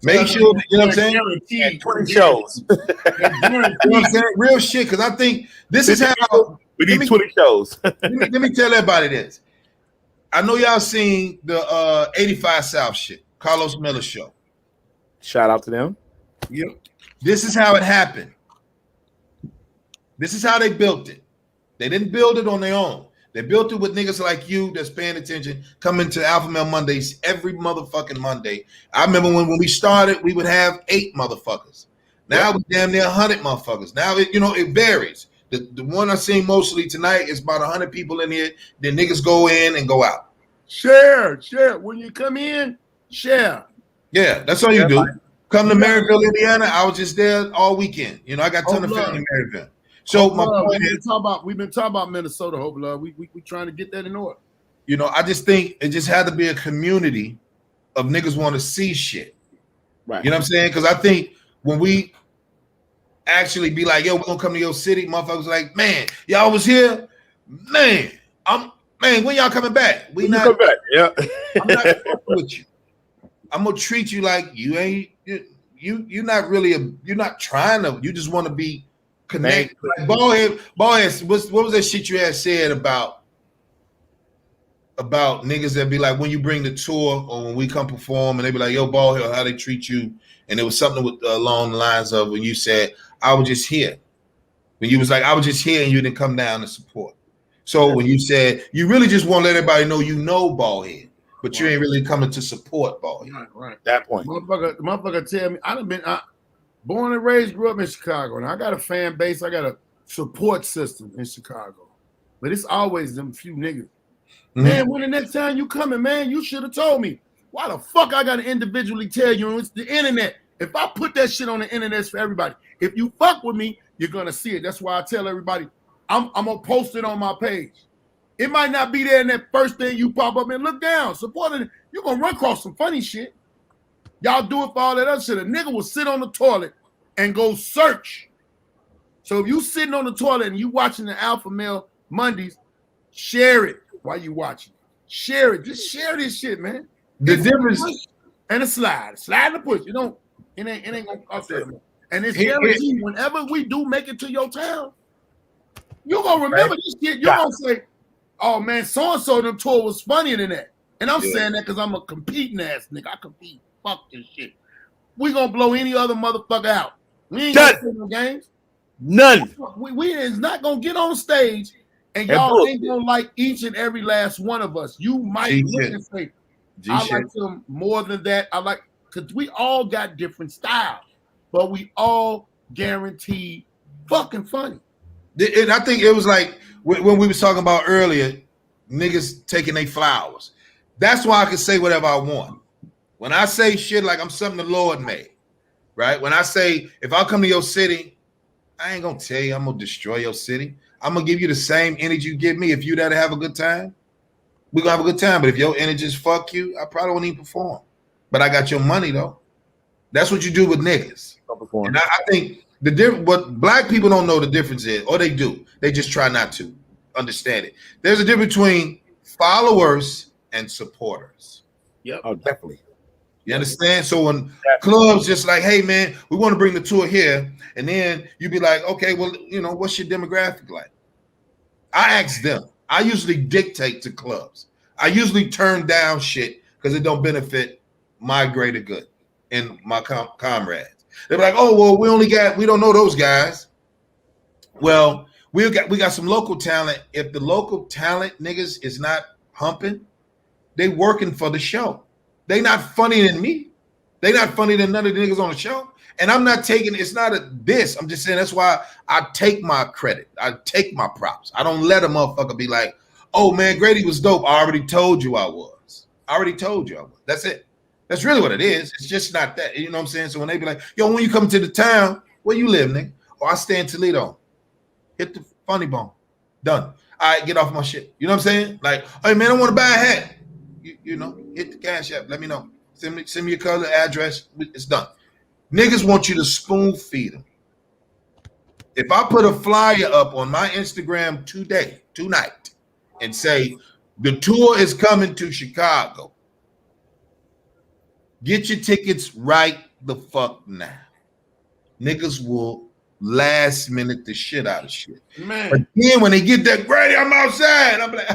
Make sure, you know what I'm saying? 20 shows. You know what I'm saying? Real shit, because I think this is how we need 20 shows. let me tell everybody this. I know y'all seen the 85 South shit, Carlos Miller show. Shout out to them. Yep. This is how it happened. This is how they built it. They didn't build it on their own. They built it with niggas like you that's paying attention, coming to Alpha Male Mondays every motherfucking Monday. I remember when we started, we would have 8 motherfuckers. Now we damn near 100 motherfuckers. Now it varies. The one I seen mostly tonight is about 100 people in here. Then niggas go in and go out. Share. When you come in, share. Yeah, that's all you do. Come to Maryville, Indiana. I was just there all weekend. You know, I got a ton of family in Maryville. So my point is, we've been talking about Minnesota, Hope Love. We trying to get that in order. You know, I just think it just had to be a community of niggas want to see shit. Right. You know what I'm saying? Because I think when we actually be like, yo, we're gonna come to your city, motherfuckers like, man, y'all was here, man, when y'all coming back? We not come back. Yeah. I'm not fucking with you. I'm gonna treat you like you ain't you're not really you're not trying to, you just want to be connected. Like Ballhead, what was that shit you had said about niggas that be like, when you bring the tour or when we come perform and they be like, yo, Ballhead, how they treat you? And it was something with along the lines of when you said, I was just here. When you was like, I was just here and you didn't come down to support. So when you said, you really just want to let everybody know you know Ballhead, but you ain't really coming to support Ballhead. Right. That point. Motherfucker tell me, born and raised, grew up in Chicago, and I got a fan base, I got a support system in Chicago. But it's always them few niggas. Mm-hmm. Man, when the next time you coming, man, you should have told me. Why the fuck I gotta individually tell you? It's the internet. If I put that shit on the internet, it's for everybody. If you fuck with me, you're gonna see it. That's why I tell everybody, I'm gonna post it on my page. It might not be there in that first thing you pop up and look down. Support it. You're gonna run across some funny shit. Y'all do it for all that other shit. A nigga will sit on the toilet and go search. So if you sitting on the toilet and you watching the Alpha Male Mondays, share it while you watching. Share it. Just share this shit, man. The difference and a slide and a push. It ain't gonna cost that. And it's guaranteed whenever we do make it to your town, you're gonna remember this shit. You're gonna say, oh man, so-and-so them tour was funnier than that. And I'm saying that because I'm a competing ass nigga. I compete. Fuck this shit. We gonna blow any other motherfucker out. We ain't gonna play no games. None. We is not gonna get on stage and y'all ain't gonna like each and every last one of us. You might look and say, I like them more than that. I like, because we all got different styles, but we all guaranteed fucking funny. And I think it was like when we was talking about earlier, niggas taking their flowers. That's why I can say whatever I want. When I say shit like I'm something the Lord made, right? When I say if I come to your city, I ain't gonna tell you I'm gonna destroy your city. I'm gonna give you the same energy you give me. If you there to have a good time, we're gonna have a good time. But if your energy is fuck you, I probably won't even perform. But I got your money though. That's what you do with niggas. And I think what black people don't know the difference is, or they do. They just try not to understand it. There's a difference between followers and supporters. Yep. Oh, definitely. You understand? So when clubs just like, hey man, we want to bring the tour here, and then you be like, okay, well, what's your demographic like? I ask them. I usually dictate to clubs. I usually turn down shit because it don't benefit my greater good and my comrades. They're like, oh well, we don't know those guys. Well, we got some local talent. If the local talent niggas is not humping, they working for the show. They not funnier than me. They not funnier than none of the niggas on the show. And I'm not taking, it's not a diss. I'm just saying that's why I take my credit. I take my props. I don't let a motherfucker be like, oh man, Grady was dope. I already told you I was. That's it. That's really what it is. It's just not that. You know what I'm saying? So when they be like, yo, when you come to the town, where you live, nigga? Oh, I stay in Toledo. Hit the funny bone. Done. All right, get off my shit. You know what I'm saying? Like, hey man, I want to buy a hat. Hit the Cash App. Let me know. Send me your color, address. It's done. Niggas want you to spoon feed them. If I put a flyer up on my Instagram tonight, and say the tour is coming to Chicago, get your tickets right the fuck now. Niggas will last minute the shit out of shit. Man. But then when they get that Grady, I'm outside. I'm like,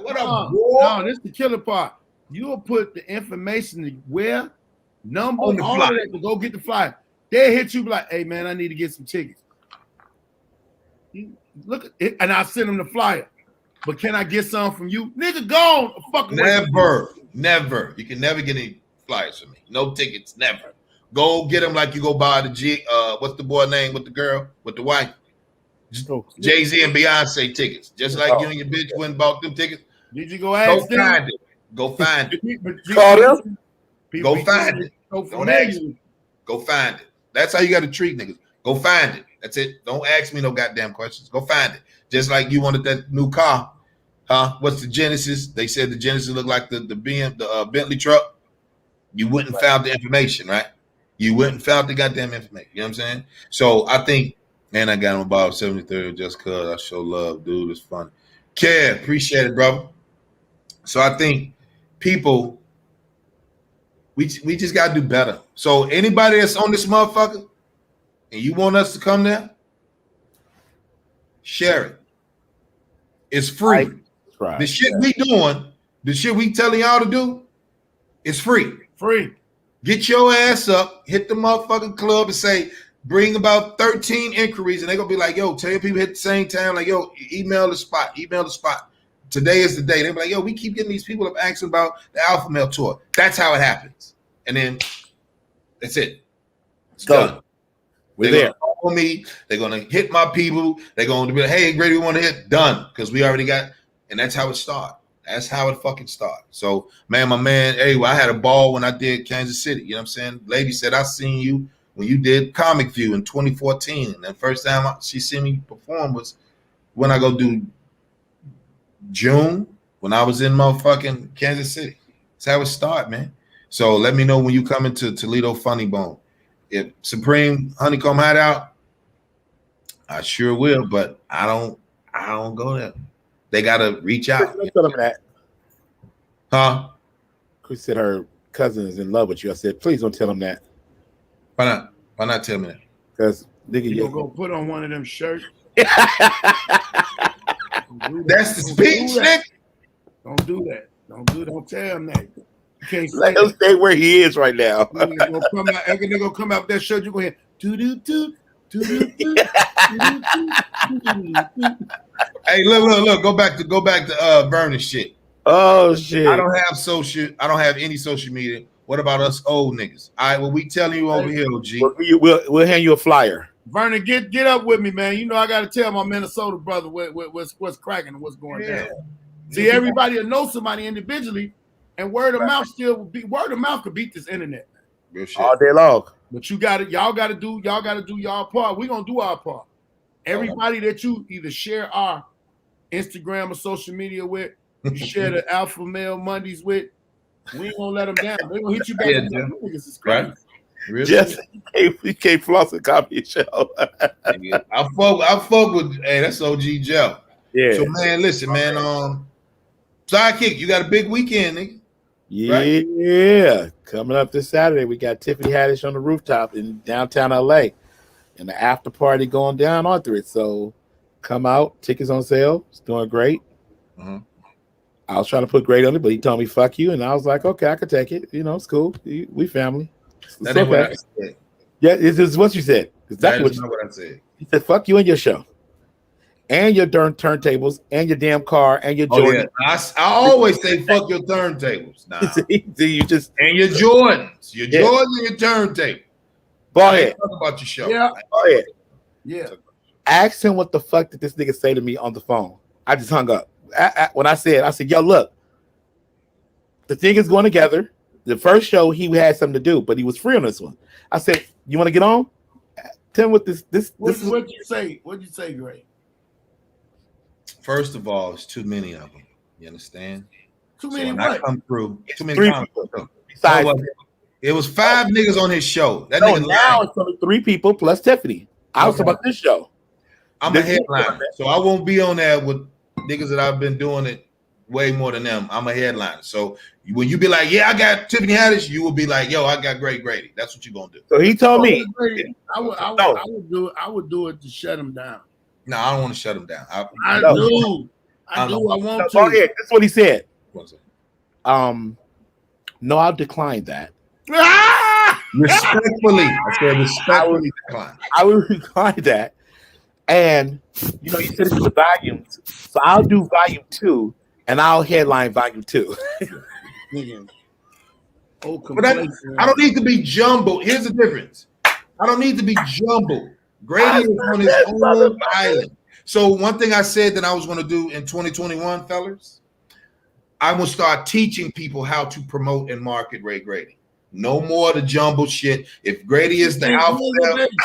what up, boy? No, this is the killer part. You'll put the information to where, number, all of that to go get the flyer. They'll hit you like, hey man, I need to get some tickets. Look at it, and I send them the flyer. But can I get some from you? Nigga, gone. Never. You can never get any flyers from me. No tickets, never. Go get them like you go buy the what's the boy name with the girl, with the wife? Jay-Z and Beyonce tickets. Just like you and your bitch went and bought them tickets. Did you go ask them? Go find it. Call them. Go find it. Don't ask me. Go find it. That's how you got to treat niggas. Go find it. That's it. Don't ask me no goddamn questions. Go find it. Just like you wanted that new car. Huh? What's the Genesis? They said the Genesis looked like the Bentley truck. You went and found the information, right? You went and found the goddamn information. You know what I'm saying? So I think, man, I got him about 73 just because I show love, dude. It's funny. Care, appreciate it, brother. So I think people, we just gotta do better. So anybody that's on this motherfucker and you want us to come there, share it. It's free. Right. The shit we doing, the shit we telling y'all to do, it's free. Free. Get your ass up, hit the motherfucking club and say, bring about 13 inquiries, and they're gonna be like, yo, tell your people at the same time, like, yo, email the spot. Today is the day. They'll be like, yo, we keep getting these people up asking about the Alpha Male tour. That's how it happens. And then that's it. It's done. We're there. Call me. They're gonna hit my people. They're gonna be like, hey, Grady, we want to hit. Done. Because we already got, and that's how it started. That's how it fucking started. So, man, my man, hey, I had a ball when I did Kansas City. You know what I'm saying? Lady said, I seen you when you did Comic View in 2014. And the first time she seen me perform was when I go do June, when I was in motherfucking Kansas City. That's how it started, man. So let me know when you come into Toledo Funny Bone. If Supreme Honeycomb Hideout, I sure will, but I don't go there. They gotta reach out. Don't tell them that. Huh? Chris said her cousin is in love with you. I said, please don't tell them that. Why not? Why not tell me that? Because nigga, you go put on one of them shirts. That's the speech, nigga. Don't do that. Don't tell him that. You can't let him stay where he is right now. They're gonna come out with that shirt. You go ahead. Hey, look. Go back to Vernon shit. Oh shit. I don't have any social media. What about us old niggas? All right, well, we telling you over here, OG. We'll hand you a flyer. Vernon, get up with me, man. You know I gotta tell my Minnesota brother what's cracking and what's going down. See, everybody will know somebody individually, and word of mouth could beat this internet. All day long. But y'all gotta do y'all part. We're gonna do our part. Everybody that you either share our Instagram or social media with, you share the Alpha Male Mondays with, we ain't gonna let them down. They gonna hit you back. Yeah, Them niggas is crazy. Right. Really? Just he can't floss a comedy show. I fuck with that's OG Joe. Yeah. So man, listen, man. Sidekick, you got a big weekend, nigga. Yeah. Coming up this Saturday, we got Tiffany Haddish on the rooftop in downtown LA. And the after party going down onto it. So come out, tickets on sale. It's doing great. I was trying to put great on it, but he told me fuck you, and I was like, okay, I could take it. You know, it's cool. We family. That ain't what I said. Yeah, this is what you said. Exactly what I said. He said, fuck you and your show. And your darn turntables, and your damn car, and your Jordan. Yeah. I always say fuck your turntables. Nah. You just and your Jordans. Your Jordans and your turntable. Ball head. Talk about your show. Yeah. Ball head. Yeah. Ask him what the fuck did this nigga say to me on the phone. I just hung up. When I said, yo, look, the thing is going together. The first show he had something to do, but he was free on this one. I said, you want to get on? Tell him what this is. What'd you say? What'd you say, Gray? First of all, it's too many of them. You understand? Too many when I what? come through, too many Three times. people. Besides, It was 5 niggas on his show. That no, nigga now lying. it's only 3 people plus Tiffany. I was talking about this show. I'm a headliner, so I won't be on there with niggas that I've been doing it way more than them. I'm a headliner. So when you be like, yeah, I got Tiffany Haddish, you will be like, yo, I got Great Grady. That's what you're gonna do. So he told me, I would do it to shut him down. No, I don't want to shut him down. I I want to. oh, yeah, that's what he said. what's it? No, I'll decline that. Respectfully, I said respectfully decline. I will decline that. And you said it's the volumes, so I'll do volume 2, and I'll headline volume 2. But I don't need to be jumbled. Here's the difference. I don't need to be jumbled. Grady is on his own island. So one thing I said that I was going to do in 2021, fellas, I will start teaching people how to promote and market Ray Grady. No more of the jumble shit. If Grady is the alpha,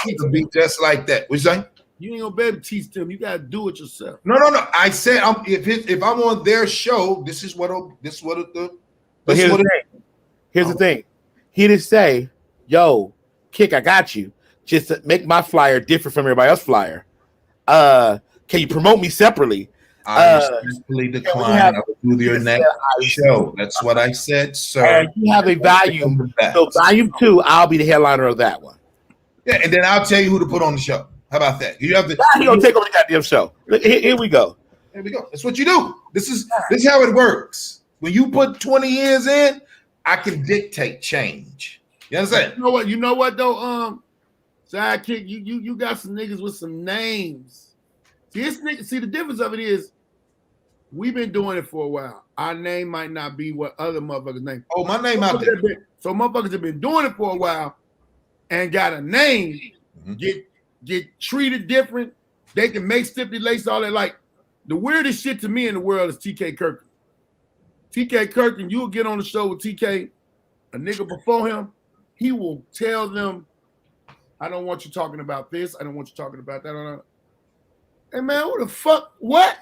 it'll be just like that. What you saying? You ain't gonna be able to teach them. You gotta do it yourself. No. I said if I'm on their show, this is what here's the thing. He didn't say, "Yo, Kick, I got you." Just to make my flyer different from everybody else's flyer. Can you promote me separately? I respectfully decline. I will do your next show. That's what I said, sir. And you have a volume. So volume 2, I'll be the headliner of that one. Yeah, and then I'll tell you who to put on the show. How about that? You have to. He's gonna take over the goddamn show. Here we go. There we go. That's what you do. This is how it works. When you put 20 years in, I can dictate change. You understand? You know what though? Sidekick, you got some niggas with some names. See, the difference of it is we've been doing it for a while. Our name might not be what other motherfuckers' name. Oh, my name out there. So motherfuckers have been doing it for a while and got a name, get treated different. They can make stipulations, all that. Like the weirdest shit to me in the world is TK Kirkland. TK Kirkland, you'll get on the show with TK, a nigga before him, he will tell them, I don't want you talking about this. I don't want you talking about that. Hey man, who the fuck? What?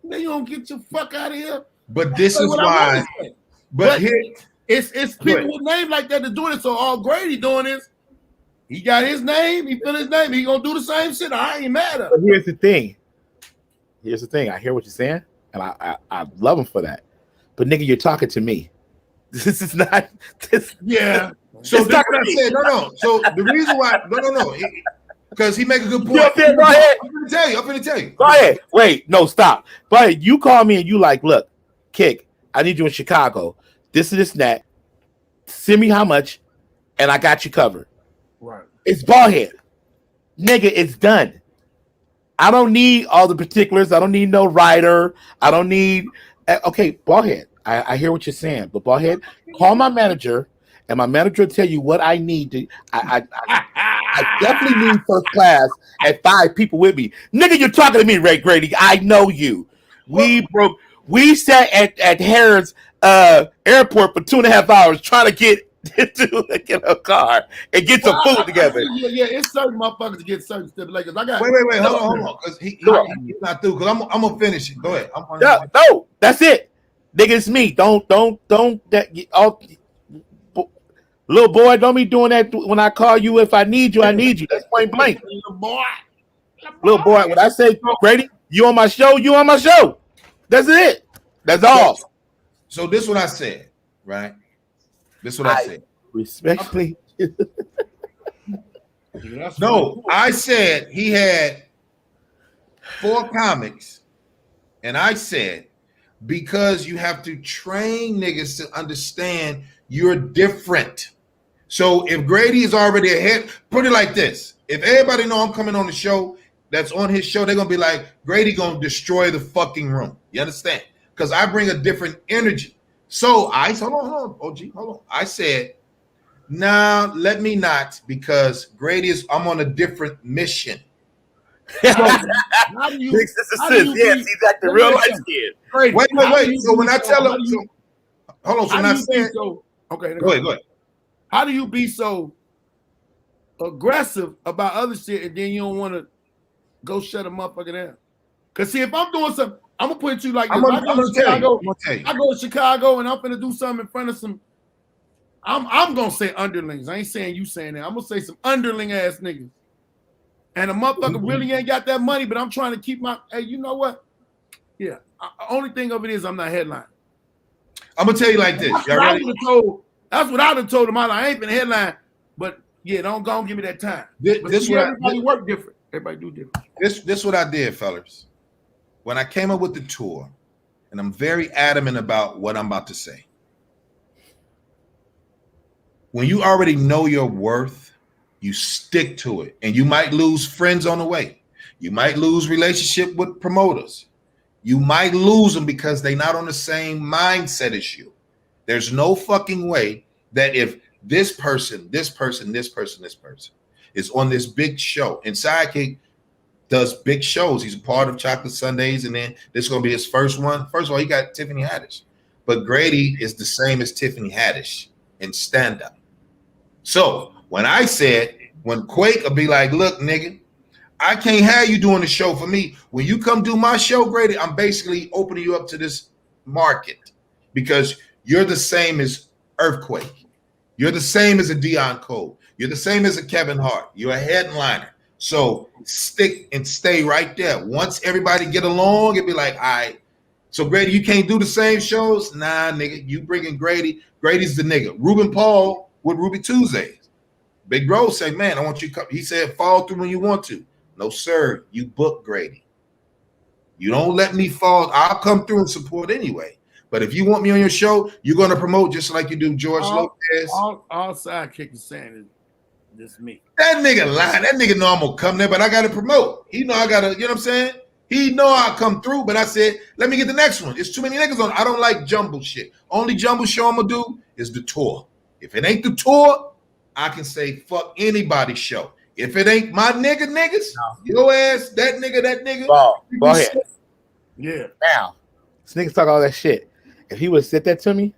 They gonna get your fuck out of here. But this is why. But here, it's people with names like that that's doing it. So all Grady doing is he got his name. He put his name. He gonna do the same shit. I ain't mad at him. But here's the thing. I hear what you're saying, and I love him for that. But nigga, you're talking to me. This is not this. Yeah. So that's what I said. No. So the reason why, no. Because he make a good point. Go ahead. I'm gonna tell you. Go ahead. Wait, no, stop. But you call me and you like, look, Kick, I need you in Chicago. This and that. Send me how much, and I got you covered. Right. It's Ballhead. Nigga, it's done. I don't need all the particulars. I don't need no writer. I don't need okay, Ballhead. I hear what you're saying, but Ballhead, call my manager, and my manager will tell you what I need to. I definitely need first class and 5 people with me. Nigga, you're talking to me, Ray Grady. I know you. We sat at Harrod's airport for 2.5 hours trying to get get a car and get some food together. Yeah, it's certain motherfuckers to get certain stimulators. I got. Wait, hold on, because he's not through. Because I'm gonna finish it. Go ahead. No, that's it, nigga. It's me. Don't little boy. Don't be doing that when I call you. If I need you, I need you. That's point blank. Little boy. When I say Grady, you on my show. You on my show. That's it. That's all. So this is what I said, right? This is what I said. Respectfully. No, I said he had 4 comics, and I said because you have to train niggas to understand you're different. So if Grady is already ahead, put it like this: if everybody know I'm coming on the show, that's on his show, they're gonna be like, Grady gonna destroy the fucking room. You understand? Because I bring a different energy. So I hold on, OG, hold on. I said, nah, let me not, because Grady is. I'm on a different mission. How do you? Yes, he's acting real light skinned. Wait. So when I tell him, hold on. So when I said, okay, go ahead. How do you be so aggressive about other shit and then you don't want to go shut a motherfucker down? Because see, if I'm doing something, I'm gonna put it to you like this. I go to Chicago and I'm gonna do something in front of some. I'm gonna say underlings. I ain't saying you saying that. I'm gonna say some underling ass niggas. And a motherfucker really ain't got that money, but I'm trying to keep my. Hey, you know what? Yeah. Only thing of it is I'm not headlining. I'm gonna tell you like this. That's what I'd have told him. I ain't been headline, but yeah, don't go and give me that time. Everybody work different. Everybody do different. This what I did, fellas. When I came up with the tour, and I'm very adamant about what I'm about to say. When you already know your worth, you stick to it, and you might lose friends on the way. You might lose relationship with promoters. You might lose them because they're not on the same mindset as you. There's no fucking way that if this person is on this big show, and Sidekick does big shows. He's a part of Chocolate Sundays, and then this is going to be his first one. First of all, he got Tiffany Haddish, but Grady is the same as Tiffany Haddish in stand-up. So when I said, when Quake will be like, look, nigga, I can't have you doing the show for me. When you come do my show, Grady, I'm basically opening you up to this market because you're the same as Earthquake. You're the same as a Dion Cole. You're the same as a Kevin Hart. You're a headliner. So stick and stay right there. Once everybody get along, it'd be like, all right. So Grady, you can't do the same shows? Nah, nigga. You bringing Grady. Grady's the nigga. Ruben Paul with Ruby Tuesdays. Big Bro say, man, I want you to come. He said, fall through when you want to. No, sir. You book Grady. You don't let me fall. I'll come through and support anyway. But if you want me on your show, you're going to promote just like you do George Lopez. All Sidekick is saying is just me. That nigga lying. That nigga know I'm going to come there, but I got to promote. He know I got to, you know what I'm saying? He know I'll come through, but I said, let me get the next one. It's too many niggas on. I don't like jumble shit. Only jumble show I'm going to do is the tour. If it ain't the tour, I can say fuck anybody's show. If it ain't my niggas, your ass, that nigga. Ball head. Yeah. Now, this nigga talk all that shit. If he would have said that to me,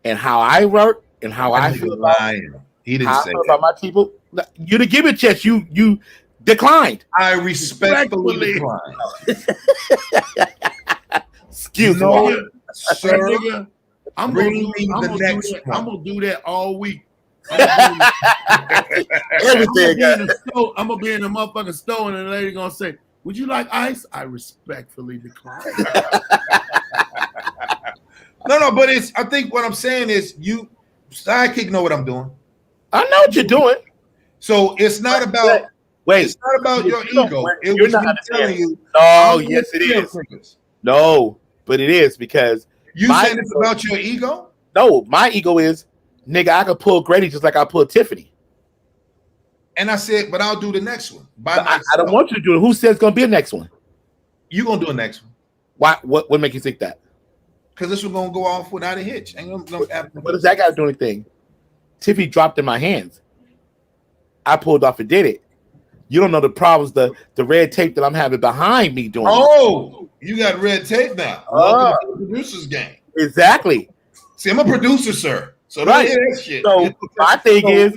and how I work and how I feel about he didn't say that about my people. You didn't give it a chance. You declined. I respectfully declined. Excuse me, sir. Nigga, I'm gonna do that all week. Everything. I'm gonna be in the motherfucking store, and the lady gonna say, "Would you like ice?" I respectfully decline. No, but it's. I think what I'm saying is, you Sidekick know what I'm doing. I know what you're doing. So it's not about. Wait, it's not about your ego. It was me telling you. Oh, yes, it is. No, but it is because you saying it's about your ego. No, my ego is, nigga, I could pull Grady just like I pulled Tiffany. And I said, but I'll do the next one. I don't want you to do it. Who says it's gonna be a next one? You gonna do a next one? Why? What make you think that? Because this was gonna go off without a hitch. What does that got to do anything? Tiffany dropped in my hands. I pulled off and did it. You don't know the problems, the red tape that I'm having behind me doing. Oh, you got red tape now. Welcome to the producer's game. Exactly. See, I'm a producer, sir. So Right. don't hear that shit. So my thing is,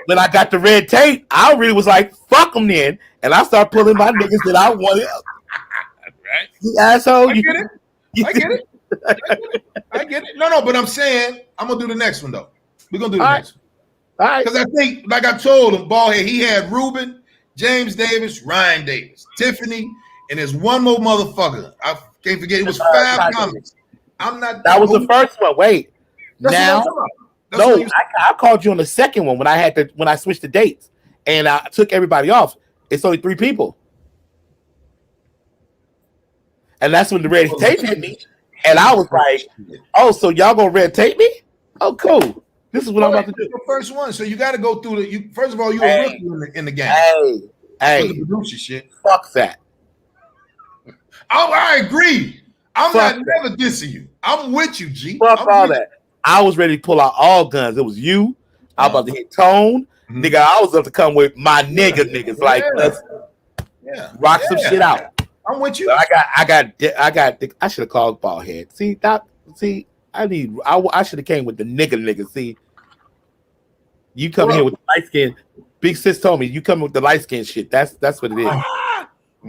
when I got the red tape, I really was like, "Fuck them," then, and I started pulling my niggas that I wanted. Right. You asshole. I get it. I get it. No, but I'm saying I'm gonna do the next one though. We're gonna do the next one. All right. Because I think, like I told him, Ballhead, he had Ruben, James Davis, Ryan Davis, Tiffany, and there's one more motherfucker. I can't forget. It was 5 comics. I'm not. That was the first one. Wait. Now, no, I called you on the second one when I switched the dates and I took everybody off. It's only 3 people, and that's when the red tape hit me, and I was like, "Oh, so y'all gonna red tape me? Oh, cool. This is what I'm about to do." The first one, so you got to go through the. First of all, you're a rookie in the game. Hey, producer shit. Fuck that. I agree. I'm not never dissing you. I'm with you, G. Fuck all that. I was ready to pull out all guns. It was you. I was about to hit Tone. Nigga, I was about to come with my niggas. Like, let's rock some shit out. I'm with you. But I should have called Ballhead. I should have came with the niggas. See, you come here with the light skin. Big sis told me you come with the light skin shit. That's what it is.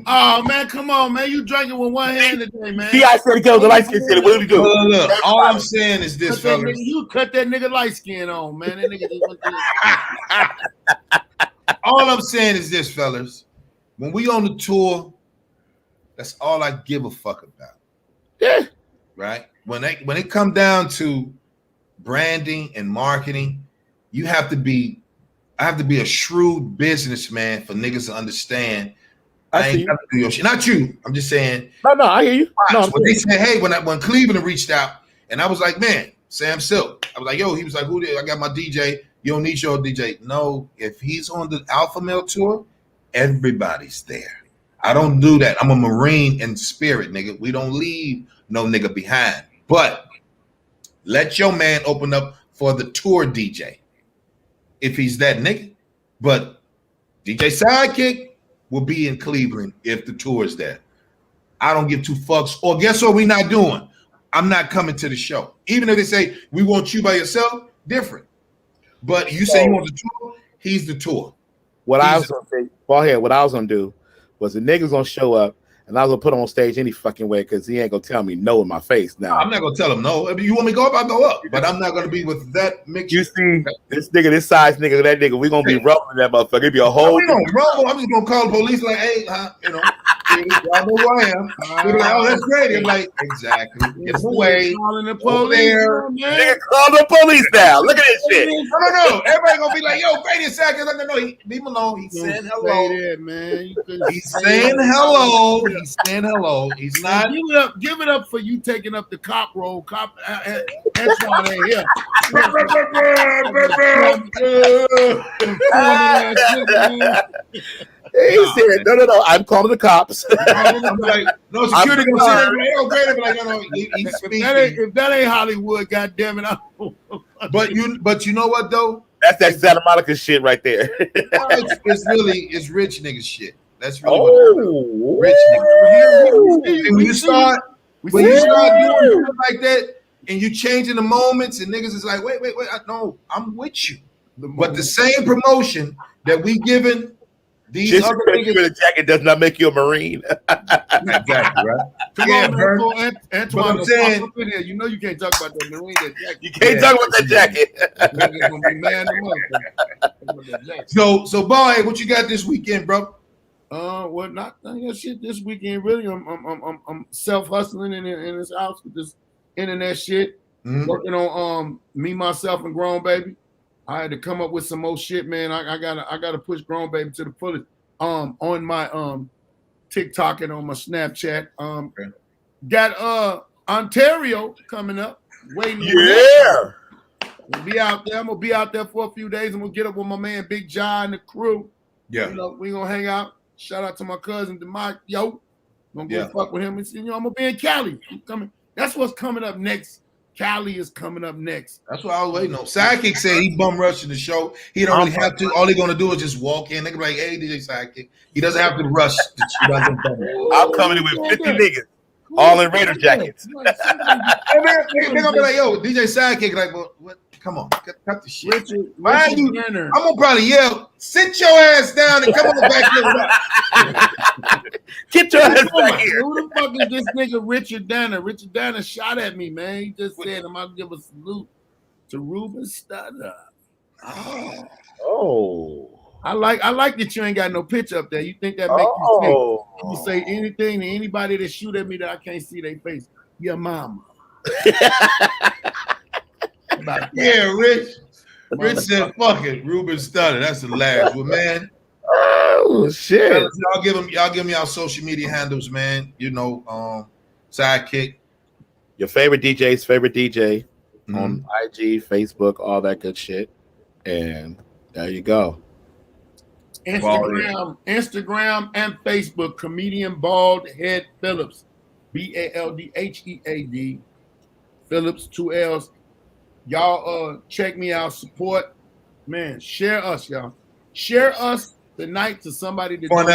Oh man, come on, man! You drinking with one hand today, man. See, I said to go with the light skin shit. What do we do? Look, all I'm saying is this, fellas. You cut that nigga light skin on, man. That nigga all I'm saying is this, fellas. When we on the tour, that's all I give a fuck about. Yeah. Right? When it come down to branding and marketing, I have to be a shrewd businessman for niggas to understand. I ain't got to do your shit. Not you. I'm just saying. No, I hear you. No, when they said, hey, when Cleveland reached out, and I was like, man, Sam Silk. I was like, yo, he was like, who did? I got my DJ. You don't need your DJ. No, if he's on the Alpha Male tour, everybody's there. I don't do that. I'm a Marine in spirit, nigga. We don't leave no nigga behind. But let your man open up for the tour DJ if he's that nigga. But DJ Sidekick will be in Cleveland if the tour is there. I don't give 2 fucks. Or guess what we not doing? I'm not coming to the show. Even if they say we want you by yourself, different. But you say you want the tour, he's the tour. What I was gonna say, Ballhead, what I was gonna do was the niggas gonna show up and I was gonna put him on stage any fucking way because he ain't gonna tell me no in my face now. I'm not gonna tell him no. If you want me to go up, I'll go up. But I'm not gonna be with that mixture. You see this nigga, this size nigga, that nigga, we gonna be rubbing that motherfucker. It'd be a whole I'm just gonna call the police like, hey, y'all know who I am. They're like, oh, that's great. I'm like, exactly. It's away. Calling the police. Nigga, call the police now. Look at this shit. No. Everybody gonna be like, yo, Grady is Sackers. No, leave him alone. He's saying hello. That, man. He's saying hello. He's saying hello. He's not. Give it up for you taking up the cop role. Cop Antoine ain't here. He said, no. I'm calling the cops. I'm like, no security gonna say, oh, Grady, like, no. He's speaking. If that ain't Hollywood, goddamn it. But you know what though? That's that Santa Monica shit right there. It's rich nigga shit. That's really what rich niggas. When you start doing shit like that and you changing the moments and niggas is like, wait, no, I'm with you. But the same promotion that we giving these just other because you in a jacket does not make you a Marine. Exactly, right? Come on, Antoine, I'm saying, you know you can't talk about that Marine jacket. You can't talk about that jacket. So boy, what you got this weekend, bro? Well, not shit this weekend. Really, I'm self hustling in this house with this internet shit. Working on me, myself, and Grown Baby. I had to come up with some more shit, man. I gotta push Grown Baby to the fullest. On my TikTok and on my Snapchat. Got Ontario coming up. Waiting. Yeah. We'll be out there. I'm gonna be out there for a few days, and we'll get up with my man Big John and the crew. Yeah. We gonna hang out. Shout out to my cousin DeMike. Yo, gonna go fuck with him. And I'm gonna be in Cali. I'm coming. That's what's coming up next. Cali is coming up next. That's what I was waiting on. Sidekick said he bum rushing the show. He don't really have to. All he gonna do is just walk in. They can be like, hey, DJ Sidekick. He doesn't have to rush. I'm coming in with 50 niggas. All in Raider jackets. Hey, man, they're gonna be like, yo, DJ Sidekick, like, well, what? Come on, cut the shit. Richard I'm Danner. gonna probably yell, sit your ass down and come on back here with us. Get your ass back here. Who the fuck is this nigga Richard Danner? Richard Danner shot at me, man. He just said I'm gonna give a salute to Ruben Studdard. Oh. I like that you ain't got no picture up there. You think that makes you sick? You say anything to anybody that shoot at me that I can't see their face. Your mama. Yeah, Rich said, fuck it, Ruben Studdard. That's the last one, man. Oh shit! Y'all give me our social media handles, man. You know, Sidekick. Your favorite DJ's favorite DJ on IG, Facebook, all that good shit. And there you go. Instagram and Facebook, comedian Bald Head Phillips, BALDHEAD Phillips, 2 L's. Y'all check me out, support, man. Share us, y'all. Share us tonight to somebody that Fun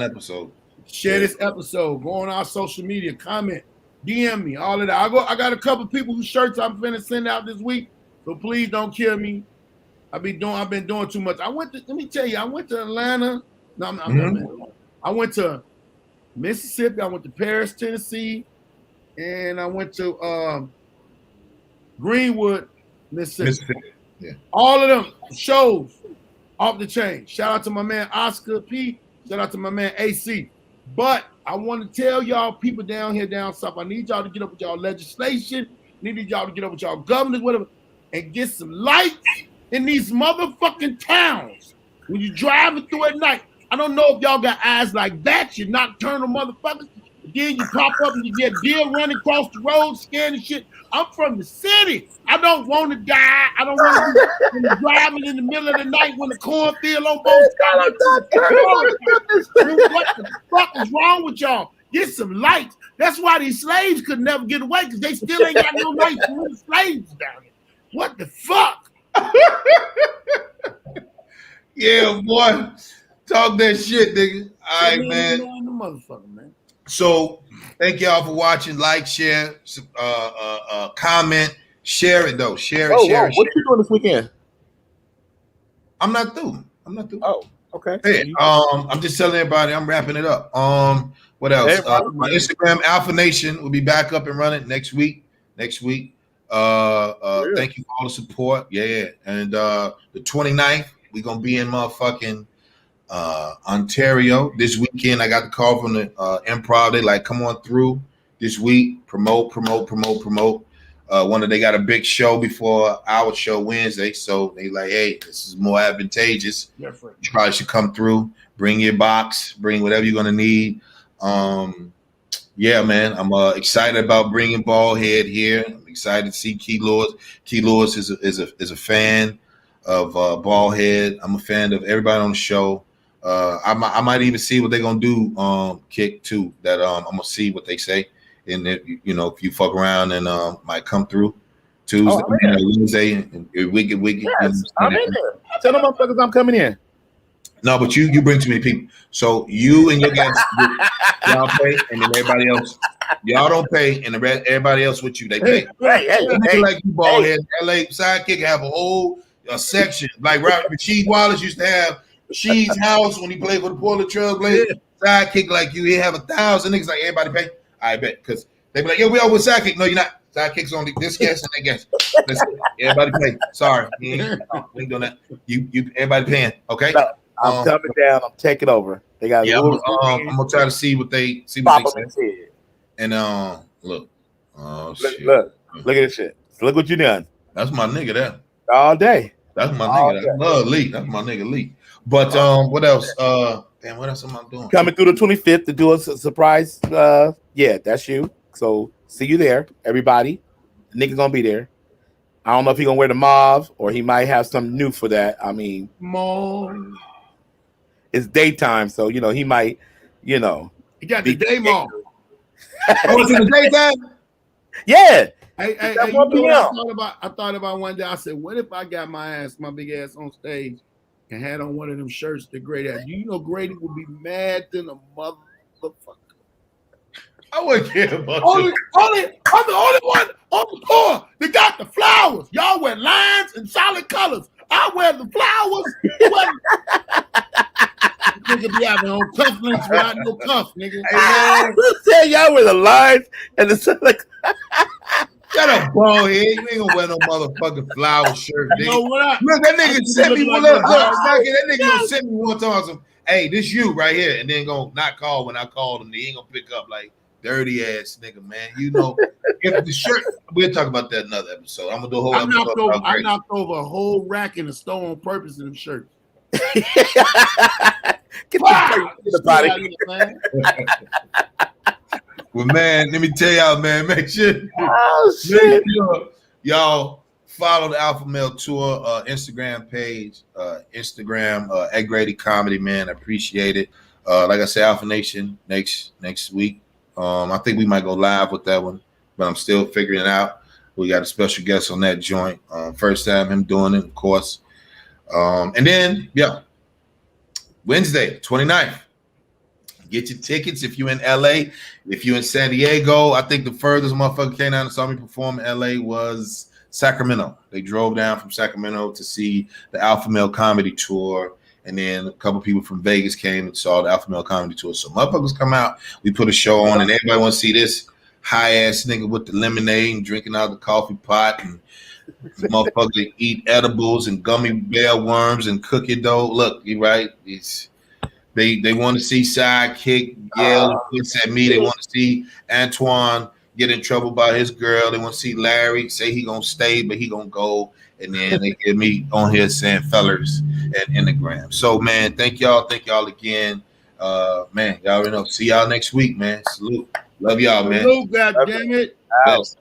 episode. Share this episode. Go on our social media, comment, DM me, all of that. I got a couple people whose shirts I'm finna send out this week, so please don't kill me. I've been doing too much. Let me tell you, I went to Atlanta. No, I went to Mississippi. I went to Paris, Tennessee, and I went to Greenwood, Mississippi. Yeah. All of them shows off the chain. Shout out to my man Oscar P. Shout out to my man AC. But I want to tell y'all people down here, down south, I need y'all to get up with y'all legislation. I need y'all to get up with y'all governors, whatever, and get some lights in these motherfucking towns. When you're driving through at night, I don't know if y'all got eyes like that, you nocturnal motherfuckers. Then you pop up and you get deer running across the road, scaring shit. I'm from the city. I don't want to die. I don't want to be driving in the middle of the night when the cornfield on both sides. What the fuck is wrong with y'all? Get some lights. That's why these slaves could never get away, because they still ain't got no lights for the slaves down here. What the fuck? Yeah, boy. Talk that shit, nigga. All right, man. The motherfucker, man. So thank y'all for watching. Like, share, comment, share it though. Share it. What you doing this weekend? I'm not through. Oh, okay. Hey, I'm just telling everybody I'm wrapping it up. What else? My Instagram, Alpha Nation, will be back up and running next week. Thank you for all the support. Yeah. And the 29th, we're gonna be in motherfucking Ontario this weekend. I got the call from the Improv. They like, come on through this week, promote. They got a big show before our show Wednesday, so they like, hey, this is more advantageous. You probably should come through, bring your box, bring whatever you're gonna need. Yeah, man, I'm excited about bringing Bald Head here. I'm excited to see Key Lewis. Key Lewis is a fan of Bald Head. I'm a fan of everybody on the show. I might even see what they're gonna do, Kick too. That I'm gonna see what they say, and if you fuck around and might come through Tuesday, Wednesday, and we can. Yes, I'm in there. Tell them motherfuckers I'm coming in. No, but you bring too many people. So you and your guys, y'all pay, and then everybody else, y'all don't pay, and everybody else with you, they pay. Hey, like you, Bald Head, LA Sidekick have a whole section like Rasheed Wallace used to have. She's house when he played for the Portland Trail Blazers. Sidekick like you, he have 1,000 niggas like everybody pay. I bet, because they be like, yo, we all with Sidekick. No, you're not. Sidekick's only this guest and that guest. That's it. Everybody pay. Sorry, we ain't doing that. You everybody paying. Okay. No, I'm coming down. I'm taking over. They got. Yeah, I'm gonna try to see what they say. And look, shit. Look at this shit. Look what you done. That's my nigga there. All day. That's my nigga. I love Lee. That's my nigga Lee. But what else? Damn, what else am I doing? Coming through the 25th to do a surprise. Yeah, that's you. So see you there, everybody. The nigga's gonna be there. I don't know if he's gonna wear the mauve or he might have something new for that. I mean, mauve. It's daytime, so he might, He got the day mauve. Oh, it's in the daytime? Yeah. I thought about one day. I said, what if I got my big ass on stage and had on one of them shirts that Grady had? You know Grady would be mad than a motherfucker. I wouldn't care about I'm the only one on the tour that got the flowers. Y'all wear lines and solid colors. I wear the flowers. Nigga be having on cufflinks without no cuff, nigga. Say y'all wear the lines and the like. Shut up, bald head. You ain't gonna wear no motherfucking flower shirt, nigga. You know what? Look, that nigga sent me one. like That nigga gonna send me one time. Some, hey, this you right here, and then gonna not call when I call him. He ain't gonna pick up like dirty ass nigga, man. You know, if the shirt, we'll talk about that another episode. I'm gonna do a whole episode. I knocked over a whole rack in the store on purpose in the shirt. Get the body. Well, man, let me tell y'all, man, make sure, y'all follow the Alpha Male Tour Instagram page, Instagram at Grady Comedy, man. I appreciate it. Like I said, Alpha Nation next week. I think we might go live with that one, but I'm still figuring it out. We got a special guest on that joint. First time him doing it, of course. And then, Wednesday, 29th. Get your tickets if you're in LA. If you're in San Diego, I think the furthest motherfucker came down and saw me perform in LA was Sacramento. They drove down from Sacramento to see the Alpha Male Comedy Tour. And then a couple people from Vegas came and saw the Alpha Male Comedy Tour. So motherfuckers come out. We put a show on, and everybody want to see this high-ass nigga with the lemonade and drinking out of the coffee pot, and motherfuckers eat edibles and gummy bear worms and cookie dough. Look, you right. They want to see Sidekick yell at me. They want to see Antoine get in trouble by his girl. They want to see Larry say he gonna stay, but he gonna go. And then they get me on here saying fellers at Instagram. So, man, thank y'all. Thank y'all again. Man, y'all already know. See y'all next week, man. Salute. Love y'all, man. Salute, goddammit. Yes.